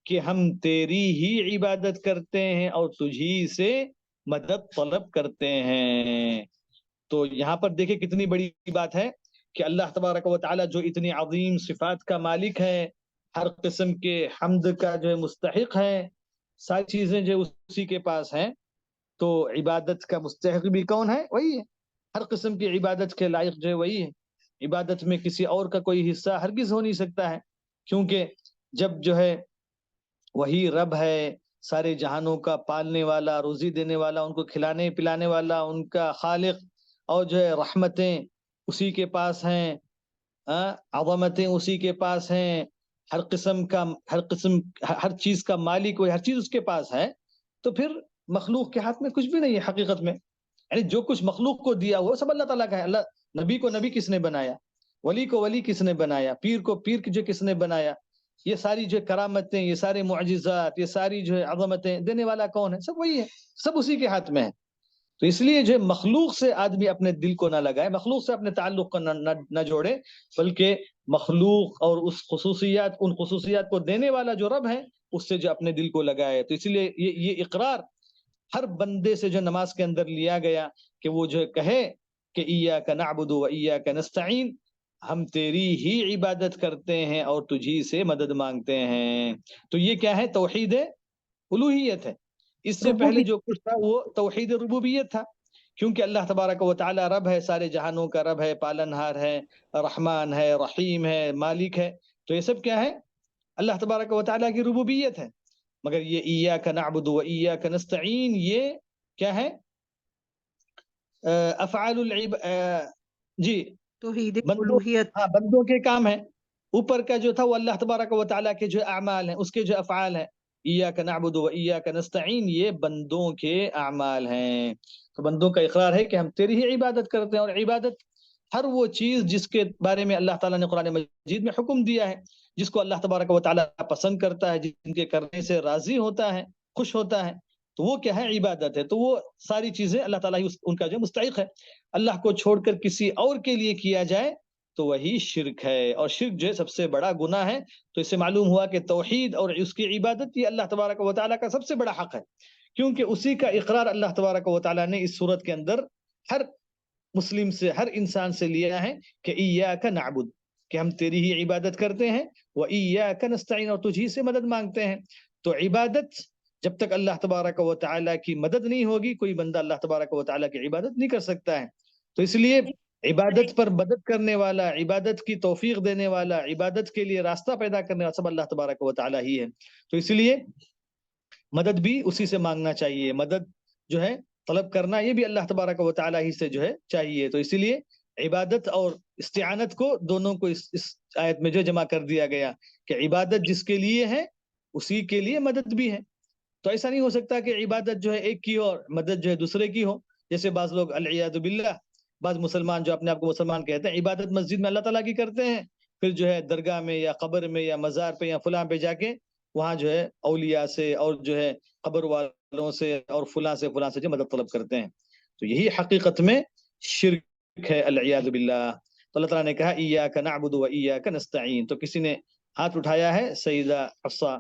کہ ہم تیری ہی عبادت کرتے ہیں اور تجھی سے مدد طلب کرتے ہیں. تو یہاں پر دیکھیں کتنی بڑی بات ہے کہ اللہ تبارک و تعالیٰ جو اتنی عظیم صفات کا مالک ہے، ہر قسم کے حمد کا جو ہے مستحق ہے، ساری چیزیں جو اسی کے پاس ہیں، تو عبادت کا مستحق بھی کون ہے؟ وہی ہے. ہر قسم کی عبادت کے لائق جو ہے وہی ہے. عبادت میں کسی اور کا کوئی حصہ ہرگز ہو نہیں سکتا ہے، کیونکہ جب جو ہے وہی رب ہے، سارے جہانوں کا پالنے والا، روزی دینے والا، ان کو کھلانے پلانے والا، ان کا خالق، اور جو ہے رحمتیں اسی کے پاس ہیں، عظمتیں اسی کے پاس ہیں، ہر چیز کا مالک وہی، ہر چیز اس کے پاس ہے. تو پھر مخلوق کے ہاتھ میں کچھ بھی نہیں ہے حقیقت میں. یعنی جو کچھ مخلوق کو دیا ہوا سب اللہ تعالیٰ کا ہے. اللہ نبی کو نبی کس نے بنایا، ولی کو ولی کس نے بنایا، پیر کو پیر جو کس نے بنایا، یہ ساری جو کرامتیں، یہ سارے معجزات، یہ ساری جو ہے عظمتیں دینے والا کون ہے؟ سب وہی ہے، سب اسی کے ہاتھ میں ہے. تو اس لیے جو مخلوق سے آدمی اپنے دل کو نہ لگائے، مخلوق سے اپنے تعلق کو نہ جوڑے، بلکہ مخلوق اور اس ان خصوصیات کو دینے والا جو رب ہے اس سے جو اپنے دل کو لگائے۔ تو اس لیے یہ اقرار ہر بندے سے جو نماز کے اندر لیا گیا کہ وہ جو کہے کہ ایاک نعبد و ایاک نستعین، ہم تیری ہی عبادت کرتے ہیں اور تجھی سے مدد مانگتے ہیں۔ تو یہ کیا ہے؟ توحید الوہیت ہے۔ اس سے پہلے جو کچھ تھا وہ توحید ربوبیت تھا، کیونکہ اللہ تبارک و تعالی رب ہے، سارے جہانوں کا رب ہے، پالنہار ہے، رحمان ہے، رحیم ہے، مالک ہے۔ تو یہ سب کیا ہے؟ اللہ تبارک و تعالی کی ربوبیت ہے۔ مگر یہ ایاک نعبد و ایاک نستعین یہ کیا ہے؟ افعال جی توحید الوہیت، بندوں کے کام ہے۔ اوپر کا جو تھا وہ اللہ تبارک و تعالیٰ کے جو اعمال ہیں، اس کے جو افعال ہیں، ایاک نعبد و ایاک نستعین یہ بندوں کے اعمال ہیں۔ تو بندوں کا اقرار ہے کہ ہم تیری ہی عبادت کرتے ہیں، اور عبادت ہر وہ چیز جس کے بارے میں اللہ تعالیٰ نے قرآن مجید میں حکم دیا ہے، جس کو اللہ تبارک و تعالیٰ پسند کرتا ہے، جن کے کرنے سے راضی ہوتا ہے، خوش ہوتا ہے، تو وہ کیا ہے؟ عبادت ہے۔ تو وہ ساری چیزیں اللہ تعالیٰ ہی ان کا جو مستحق ہے۔ اللہ کو چھوڑ کر کسی اور کے لیے کیا جائے تو وہی شرک ہے، اور شرک جو ہے سب سے بڑا گناہ ہے۔ تو اس سے معلوم ہوا کہ توحید اور اس کی عبادت یہ اللہ تبارک و تعالیٰ کا سب سے بڑا حق ہے، کیونکہ اسی کا اقرار اللہ تبارک و تعالیٰ نے اس صورت کے اندر ہر مسلم سے، ہر انسان سے لیا ہے کہ ایاک نعبد، کہ ہم تیری ہی عبادت کرتے ہیں، و ایاک نستعین اور تجھی سے مدد مانگتے ہیں۔ تو عبادت جب تک اللہ تبارک و تعالیٰ کی مدد نہیں ہوگی، کوئی بندہ اللہ تبارک و تعالیٰ کی عبادت نہیں کر سکتا ہے۔ تو اس لیے عبادت پر مدد کرنے والا، عبادت کی توفیق دینے والا، عبادت کے لیے راستہ پیدا کرنے والا سب اللہ تبارک و تعالیٰ ہی ہے۔ تو اس لیے مدد بھی اسی سے مانگنا چاہیے، مدد جو ہے طلب کرنا یہ بھی اللہ تبارک و تعالیٰ ہی سے جو ہے چاہیے۔ تو اسی لیے عبادت اور استعانت کو دونوں کو اس آیت میں جو جمع کر دیا گیا کہ عبادت جس کے لیے ہے اسی کے لیے مدد بھی ہے۔ تو ایسا نہیں ہو سکتا کہ عبادت جو ہے ایک کی ہو اور مدد جو ہے دوسرے کی ہو، جیسے بعض لوگ العیاذ باللہ، بعض مسلمان جو اپنے آپ کو مسلمان کہتے ہیں، عبادت مسجد میں اللہ تعالیٰ کی کرتے ہیں، پھر جو ہے درگاہ میں یا قبر میں یا مزار پہ یا فلاں پہ جا کے وہاں جو ہے اولیاء سے اور جو ہے قبر والوں سے اور فلاں سے جو مدد طلب کرتے ہیں۔ تو یہی حقیقت میں شرک ہے، العیاذ باللہ۔ تو اللہ تعالیٰ نے کہا ایاک نعبد و ایاک نستعین۔ تو کسی نے ہاتھ اٹھایا ہے، سیدہ حفصہ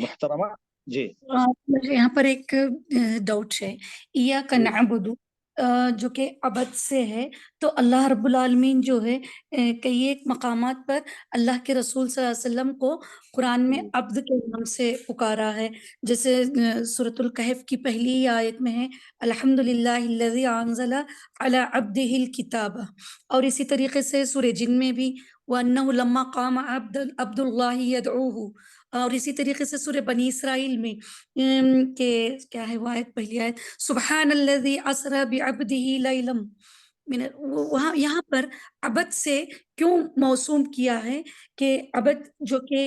محترمہ جی۔ مجھے یہاں پر ایک ڈاؤٹ ہے، ایاک نعبد جو کہ عبد سے ہے، تو اللہ رب العالمین جو ہے کئی ایک مقامات پر اللہ کے رسول صلی اللہ علیہ وسلم کو قرآن میں عبد کے نام سے پکارا ہے، جیسے سورۃ الکہف کی پہلی آیت میں ہے الحمدللہ الذی انزل علی عبدہ الکتاب، اور اسی طریقے سے سورہ جن میں بھی وَأَنَّهُ لَمَّا قَامَ عَبْدُ اللَّهِ يَدْعُوهُ، اور اسی طریقے سے سورہ بنی اسرائیل میں کہ کیا ہے وہ آیت، پہلی آیت سبحان الذی اسری بعبدہ لیلا من، وہاں یہاں پر عبد سے کیوں موسوم کیا ہے کہ عبد جو کہ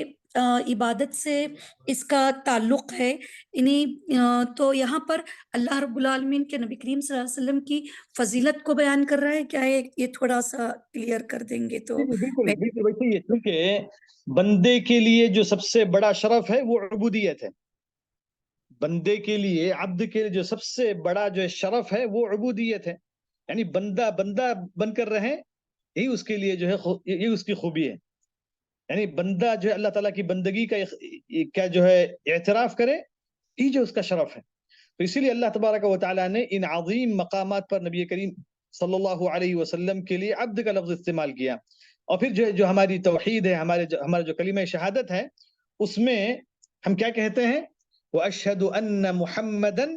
عبادت سے اس کا تعلق ہے، تو یہاں پر اللہ رب العالمین کے نبی کریم صلی اللہ علیہ وسلم کی فضیلت کو بیان کر رہا ہے کیا؟ یہ تھوڑا سا کلیئر کر دیں گے تو بالکل ویسے ہی، کیونکہ بندے کے لیے جو سب سے بڑا شرف ہے وہ عبودیت ہے۔ بندے کے لیے، عبد کے لیے جو سب سے بڑا جو شرف ہے وہ عبودیت ہے، یعنی بندہ بن کر رہے، یہی اس کے لیے جو ہے یہ اس کی خوبی ہے۔ یعنی بندہ جو ہے اللہ تعالیٰ کی بندگی کا جو ہے اعتراف کرے، یہ جو اس کا شرف ہے۔ تو اسی لیے اللہ تبارک و تعالیٰ نے ان عظیم مقامات پر نبی کریم صلی اللہ علیہ وسلم کے لیے عبد کا لفظ استعمال کیا۔ اور پھر جو ہماری توحید ہے، ہمارا جو کلمہ شہادت ہے، اس میں ہم کیا کہتے ہیں؟ وَأَشْهَدُ أَنَّ مُحَمَّدًا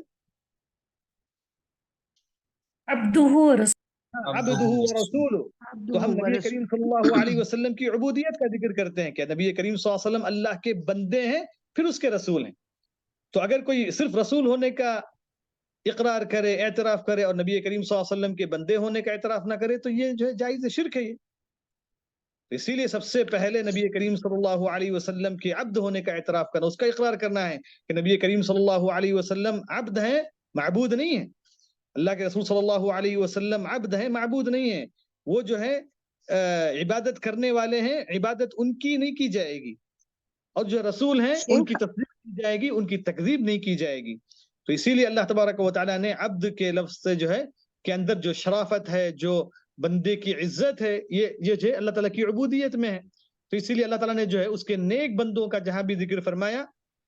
عَبْدُهُ وَرَسُولُهُ۔ تو ہم نبی کریم صلی اللہ علیہ وسلم کی عبودیت کا ذکر کرتے ہیں کہ نبی کریم صلی اللہ علیہ وسلم اللہ کے بندے ہیں، پھر اس کے رسول ہیں۔ تو اگر کوئی صرف رسول ہونے کا اقرار کرے، اعتراف کرے، اور نبی کریم صلی اللہ علیہ وسلم کے بندے ہونے کا اعتراف نہ کرے، تو یہ جو ہے جائز شرک ہے۔ اسی لیے سب سے پہلے نبی کریم صلی اللہ علیہ وسلم کے عبد ہونے کا اعتراف کرنا، اس کا اقرار کرنا ہے کہ نبی کریم صلی اللہ علیہ وسلم عبد ہیں، معبود نہیں ہیں۔ اللہ کے رسول صلی اللہ علیہ وسلم عبد ہیں، معبود نہیں ہیں۔ وہ جو ہے عبادت کرنے والے ہیں، عبادت ان کی نہیں کی جائے گی، اور جو رسول ہیں ان کی تصدیق کی جائے گی، ان کی تکذیب نہیں کی جائے گی۔ تو تو اسی لیے اللہ تبارک و تعالیٰ نے عبد کے لفظ سے جو ہے کے اندر جو شرافت ہے، جو بندے کی عزت ہے، یہ جو ہے اللہ تعالیٰ کی عبودیت میں ہے. تو اسی لیے اللہ تعالیٰ نے جو ہے اس کے نیک بندوں کا جہاں بھی ذکر فرمایا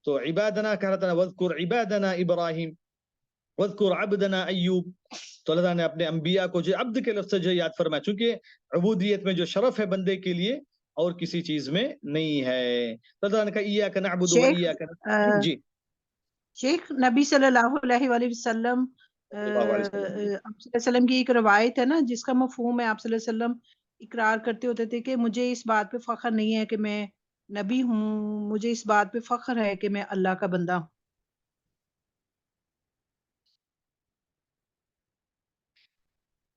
تو عبادنا کہہ رہا تھا، وذکر عبادنا ابراہیم وذکر عبدنا ایوب. تو اللہ تعالیٰ نے اپنے انبیاء کو جو عبد کے لفظ سے جو یاد فرمایا، چونکہ عبودیت میں جو شرف ہے بندے کے لیے اور کسی چیز میں نہیں ہے. اللہ تعالیٰ نے کہا ایاک نعبد و شیخ ایاک نستعین. جی شیخ نبی صلی اللہ علیہ وآلہ وسلم اللہ علیہ وسلم. آپ صلی اللہ علیہ وسلم کی ایک روایت ہے نا جس کا مفہوم ہے آپ صلی اللہ علیہ وسلم اقرار کرتے ہوتے تھے کہ مجھے اس بات پہ فخر نہیں ہے کہ میں نبی ہوں، مجھے اس بات پہ فخر ہے کہ میں اللہ کا بندہ ہوں.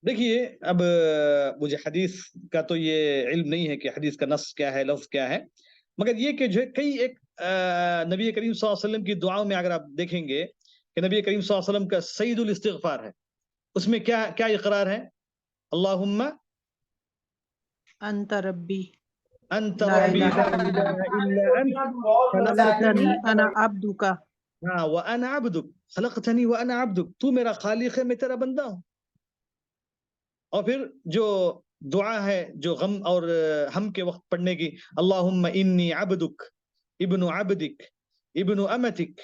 دیکھیے اب مجھے حدیث کا تو یہ علم نہیں ہے کہ حدیث کا نص کیا ہے، لفظ کیا ہے، مگر یہ کہ جو ہے کئی ایک نبی کریم صلی اللہ علیہ وسلم کی دعاؤں میں اگر آپ دیکھیں گے کہ نبی کریم صلی اللہ علیہ وسلم کا سید الاستغفار ہے، اس میں کیا کیا اقرار ہے؟ اللہم انت ربی انت لا ربی الہ لا الہ الا انت خلقتنی خلقتنی انا عبدک. ہاں وانا عبدک خلقتنی وانا عبدک، تو میرا خالق ہے، میں تیرا بندہ ہوں. اور پھر جو دعا ہے جو غم اور ہم کے وقت پڑھنے کی، اللہم انی عبدک ابن عبدک ابن امتک.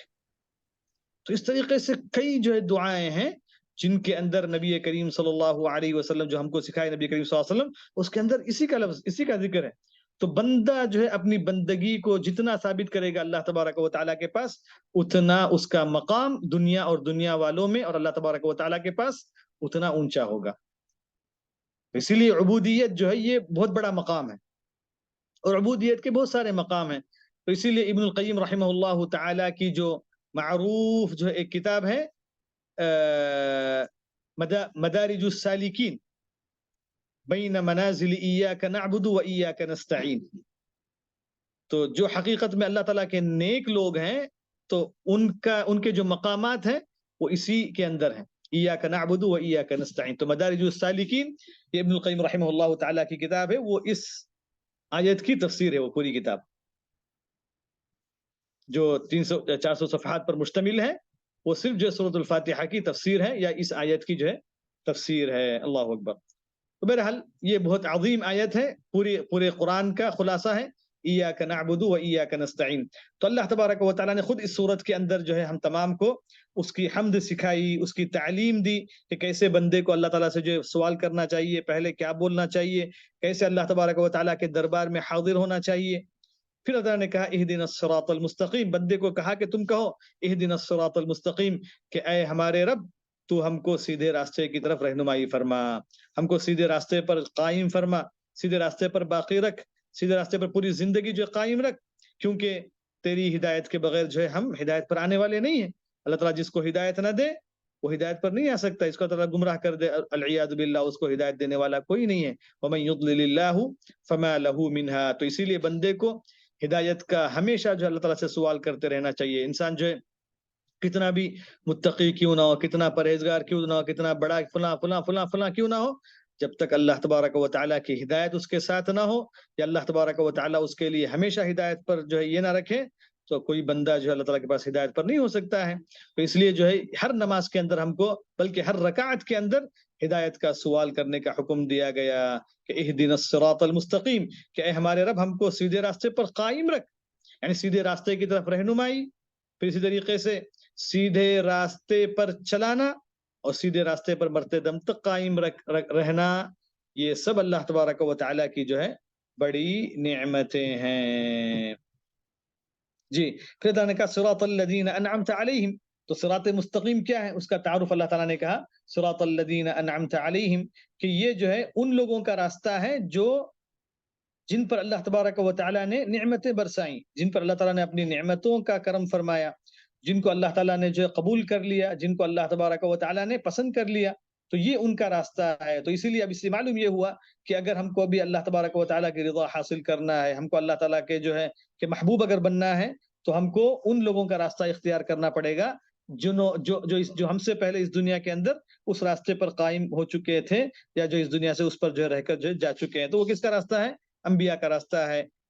تو اس طریقے سے کئی جو ہے دعائیں ہیں جن کے اندر نبی کریم صلی اللہ علیہ وسلم جو ہم کو سکھائے نبی کریم صلی اللہ علیہ وسلم، اس کے اندر اسی کا لفظ، اسی کا ذکر ہے. تو بندہ جو ہے اپنی بندگی کو جتنا ثابت کرے گا اللہ تبارک و تعالیٰ کے پاس، اتنا اس کا مقام دنیا اور دنیا والوں میں اور اللہ تبارک و تعالیٰ کے پاس اتنا اونچا ہوگا. اسی لیے عبودیت جو ہے یہ بہت بڑا مقام ہے، اور عبودیت کے بہت سارے مقام ہیں. تو اسی لیے ابن القیم رحمہ اللہ تعالیٰ کی جو معروف جو ہے ایک کتاب ہے مدارج السالکین بین منازل ایاک نعبد و ایاک نستعین. تو جو حقیقت میں اللہ تعالیٰ کے نیک لوگ ہیں تو ان کے جو مقامات ہیں وہ اسی کے اندر ہیں، ایاک نعبد و ایاک نستعین. تو مدارج السالکین یہ ابن القیم رحمہ اللہ تعالیٰ کی کتاب ہے، وہ اس آیت کی تفسیر ہے. وہ پوری کتاب جو 400 صفحات پر مشتمل ہے، وہ صرف جو سورۃ الفاتحہ کی تفسیر ہے یا اس آیت کی جو ہے تفسیر ہے. اللہ اکبر. تو بہرحال یہ بہت عظیم آیت ہے، پورے قرآن کا خلاصہ ہے ایاک نعبد و ایاک نستعین. تو اللہ تبارک و تعالیٰ نے خود اس صورت کے اندر جو ہے ہم تمام کو اس کی حمد سکھائی، اس کی تعلیم دی کہ کیسے بندے کو اللہ تعالیٰ سے جو سوال کرنا چاہیے، پہلے کیا بولنا چاہیے، کیسے اللہ تبارک و تعالیٰ کے دربار میں حاضر ہونا چاہیے. پھر اللہ نے کہا اہدنا الصراط المستقیم، بندے کو کہا کہ تم کہو اہدنا الصراط المستقیم کہ اے ہمارے رب تو ہم کو سیدھے راستے کی طرف رہنمائی فرما، ہم کو سیدھے راستے پر قائم فرما، سیدھے راستے پر باقی رکھ، سیدھے راستے پر پوری زندگی جو قائم رکھ، کیونکہ تیری ہدایت کے بغیر جو ہے ہم ہدایت پر آنے والے نہیں ہیں. اللہ تعالیٰ جس کو ہدایت نہ دے وہ ہدایت پر نہیں آ سکتا، اس کو تعالیٰ گمراہ کر دے العیاذ باللہ، اس کو ہدایت دینے والا کوئی نہیں ہے. ومن یضلل اللہ فما له منها. تو اسی لیے بندے کو ہدایت کا ہمیشہ جو اللہ تعالیٰ سے سوال کرتے رہنا چاہیے. انسان جو ہے کتنا بھی متقی کیوں نہ ہو، کتنا پرہیزگار کیوں نہ ہو، کتنا بڑا فلاں فلاں فلاں فلاں کیوں نہ ہو، جب تک اللہ تبارک و تعالیٰ کی ہدایت اس کے ساتھ نہ ہو یا اللہ تبارک و تعالیٰ اس کے لیے ہمیشہ ہدایت پر جو ہے یہ نہ رکھے، تو کوئی بندہ جو ہے اللہ تعالیٰ کے پاس ہدایت پر نہیں ہو سکتا ہے. تو اس لیے جو ہے ہر نماز کے اندر ہم کو، بلکہ ہر رکعت کے اندر ہدایت کا سوال کرنے کا حکم دیا گیا کہ اہدنا الصراط المستقیم، کہ اے ہمارے رب ہم کو سیدھے راستے پر قائم رکھ، یعنی سیدھے راستے کی طرف رہنمائی. پھر اسی طریقے سے سیدھے راستے پر چلانا اور سیدھے راستے پر مرتے دم تک قائم رہنا، یہ سب اللہ تبارک و تعالیٰ کی جو ہے بڑی نعمتیں ہیں. جی پھر اللہ نے کہا صراط الذین انعمت علیہم. تو صراط مستقیم کیا ہے، اس کا تعارف اللہ تعالیٰ نے کہا صراط الذین انعمت علیہم، کہ یہ جو ہے ان لوگوں کا راستہ ہے جو جن پر اللہ تبارک و تعالیٰ نے نعمتیں برسائیں، جن پر اللہ تعالیٰ نے اپنی نعمتوں کا کرم فرمایا، جن کو اللہ تعالیٰ نے جو قبول کر لیا، جن کو اللہ تبارک و تعالیٰ نے پسند کر لیا، تو یہ ان کا راستہ ہے. تو اسی لیے اب اس سے معلوم یہ ہوا کہ اگر ہم کو ابھی اللہ تبارک و تعالیٰ کی رضا حاصل کرنا ہے، ہم کو اللہ تعالیٰ کے جو ہے کہ محبوب اگر بننا ہے، تو ہم کو ان لوگوں کا راستہ اختیار کرنا پڑے گا جو ہم سے پہلے اس دنیا کے اندر اس راستے پر قائم ہو چکے تھے، یا جو اس دنیا سے اس پر جو رہ کر جو جا چکے ہیں. تو وہ کس کا راستہ ہے؟ انبیاء کا راستہ ہے،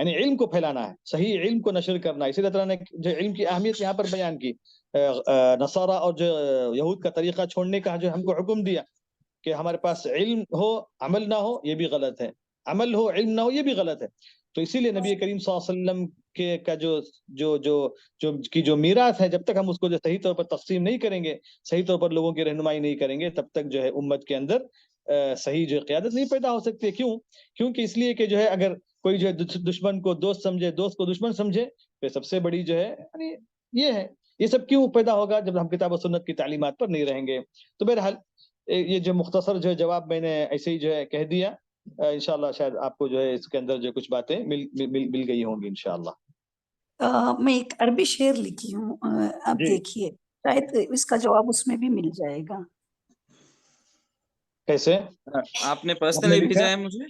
یعنی علم کو پھیلانا ہے، صحیح علم کو نشر کرنا ہے. اسی طرح نے جو علم کی اہمیت یہاں پر بیان کی، نصارہ اور جو یہود کا طریقہ چھوڑنے کا جو ہم کو حکم دیا کہ ہمارے پاس علم ہو عمل نہ ہو، یہ بھی غلط ہے، عمل ہو علم نہ ہو، یہ بھی غلط ہے. تو اسی لیے نبی کریم صلی اللہ علیہ وسلم کے کا جو میراث ہے، جب تک ہم اس کو جو صحیح طور پر تقسیم نہیں کریں گے، صحیح طور پر لوگوں کی رہنمائی نہیں کریں گے، تب تک جو ہے امت کے اندر صحیح جو قیادت نہیں پیدا ہو سکتی ہے. کیونکہ اس لیے کہ جو ہے اگر کوئی جو ہے دشمن کو دوست سمجھے، دوست کو دشمن سمجھے، تو سب سے بڑی جو ہے یعنی یہ ہے. یہ سب کیوں پیدا ہوگا؟ جب ہم کتاب و سنت کی تعلیمات پر نہیں رہیں گے. تو بہرحال یہ جو مختصر جو جواب میں نے ایسے ہی جو ہے کہہ دیا. انشاءاللہ شاید آپ کو جو ہے اس کے اندر جو کچھ باتیں مل گئی ہوں گی انشاءاللہ. میں ایک عربی شعر لکھی ہوں، آپ جی دیکھیے شاید اس کا جواب اس میں بھی مل جائے گا. کیسے آپ نے آپ نے پرسنلی لکھا؟ بھیجا ہے مجھے؟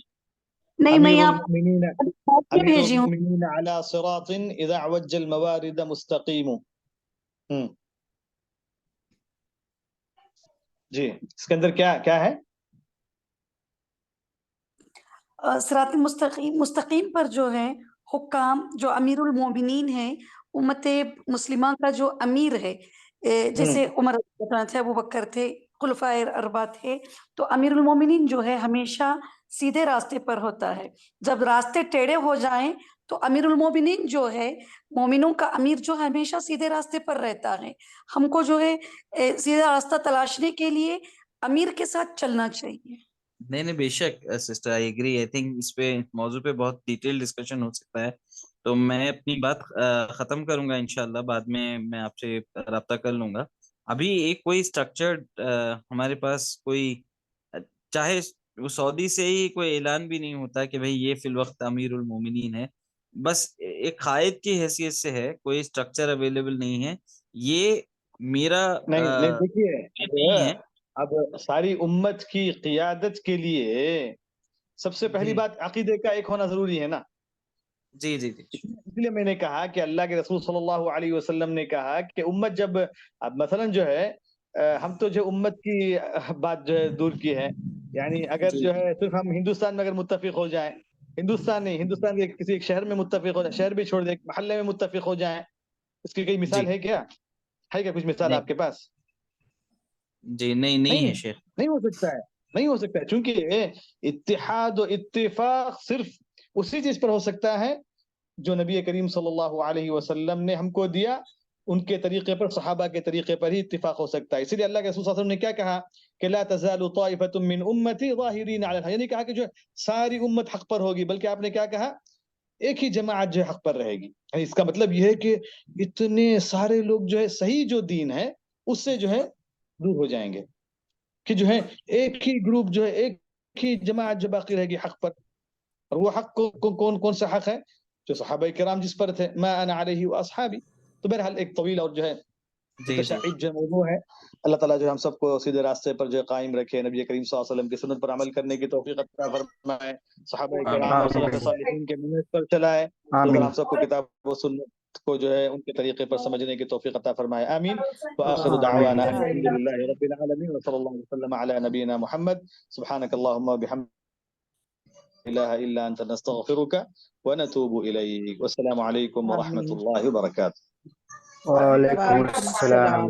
نہیں، میں امیر آپ المؤمنین کو امیر بھیجی ہوں. المؤمنین علی صراط اذا عوج الموارد مستقیم. جی اس کے اندر کیا ہے؟ صراط مستقیم پر جو ہے حکام، جو امیر المومنین ہیں، امت مسلمہ کا جو امیر ہے، جیسے عمر تھے، ابو بکر تھے، خلفائے اربعہ تھے، تو امیر المومنین جو ہے ہمیشہ سیدھے راستے پر ہوتا ہے. جب راستے ٹیڑھے ہو جائیں تو امیر المومنین جو ہے، مومنوں کا امیر جو ہمیشہ سیدھے راستے پر رہتا ہے. ہم کو جو ہے سیدھا راستہ تلاشنے کے لیے امیر کے ساتھ چلنا چاہیے. نہیں بے شک sister, I agree. I think اس پہ موضوع پہ بہت ڈیٹیل ڈسکشن ہو سکتا ہے. تو میں اپنی بات ختم کروں گا انشاءاللہ، بعد میں آپ سے رابطہ کر لوں گا. ابھی ایک کوئی اسٹرکچرڈ ہمارے پاس کوئی، چاہے وہ سعودی سے ہی کوئی اعلان بھی نہیں ہوتا کہ بھئی یہ فی الوقت امیر المومنین ہے، بس ایک قائد کی حیثیت سے ہے، کوئی اسٹرکچر اویلیبل نہیں ہے. یہ میرا نہیں دیکھیے نہیں ہے. اب ساری امت کی قیادت کے لیے سب سے پہلی بات عقیدے کا ایک ہونا ضروری ہے نا. جی اس لیے میں نے کہا کہ اللہ کے رسول صلی اللہ علیہ وسلم نے کہا کہ امت جب اب مثلا جو ہے ہم تو جو امت کی بات جو ہے دور کی ہے، یعنی اگر جو ہے صرف ہم ہندوستان میں اگر متفق ہو جائیں، ہندوستان کے کسی ایک شہر میں متفق ہو جائیں، شہر بھی چھوڑ دیں، ایک محلے میں متفق ہو جائیں، اس کی کوئی مثال ہے کیا کچھ مثال آپ کے پاس؟ جی نہیں ہے شیخ. نہیں ہو سکتا ہے چونکہ اتحاد و اتفاق صرف اسی چیز پر ہو سکتا ہے جو نبی کریم صلی اللہ علیہ وسلم نے ہم کو دیا، ان کے طریقے پر، صحابہ کے طریقے پر ہی اتفاق ہو سکتا ہے. اسی لیے اللہ کے رسول صلی اللہ علیہ وسلم نے کیا کہا کہ لا تزال طائفۃ من امتی ظاہرین علی الحق، یعنی کہا کہ جو ساری امت حق پر ہوگی، بلکہ آپ نے کیا کہا، ایک ہی جماعت جو حق پر رہے گی. یعنی اس کا مطلب یہ ہے کہ اتنے سارے لوگ جو ہے صحیح جو دین ہے اس سے جو ہے دور ہو جائیں گے، کہ جو ہے ایک ہی گروپ جو ہے، ایک ہی جماعت جو باقی رہے گی حق پر. اور وہ حق کون سا حق ہے؟ جو صحابہ کرام جس پر تھے، ما انا علیہ واصحابی. تو بہرحال ایک طویل اور جو ہے متشعب جو موضوع ہے. اللہ تعالیٰ جو ہم سب کو سیدھے راستے پر جو قائم رکھے، نبی کریم صلی اللہ علیہ وسلم کی سنت پر عمل کرنے کی توفیق عطا فرمائے، صحابہ کرام اور سلف صالحین کے منہج پر چلائے. اللہ تعالیٰ ہم سب کو کتاب و سنت کو جو ہے ان کے طریقے پر سمجھنے کی توفیق عطا فرمائے. آمین. وآخر دعوانا الحمدللہ رب العالمین وصلی اللہ وسلم علی نبینا محمد. سبحانک اللہم وبحمدک لا الہ الا انت نستغفرک ونتوب الیک. والسلام علیکم ورحمۃ اللہ وبرکاتہ. وعلیکم السلام.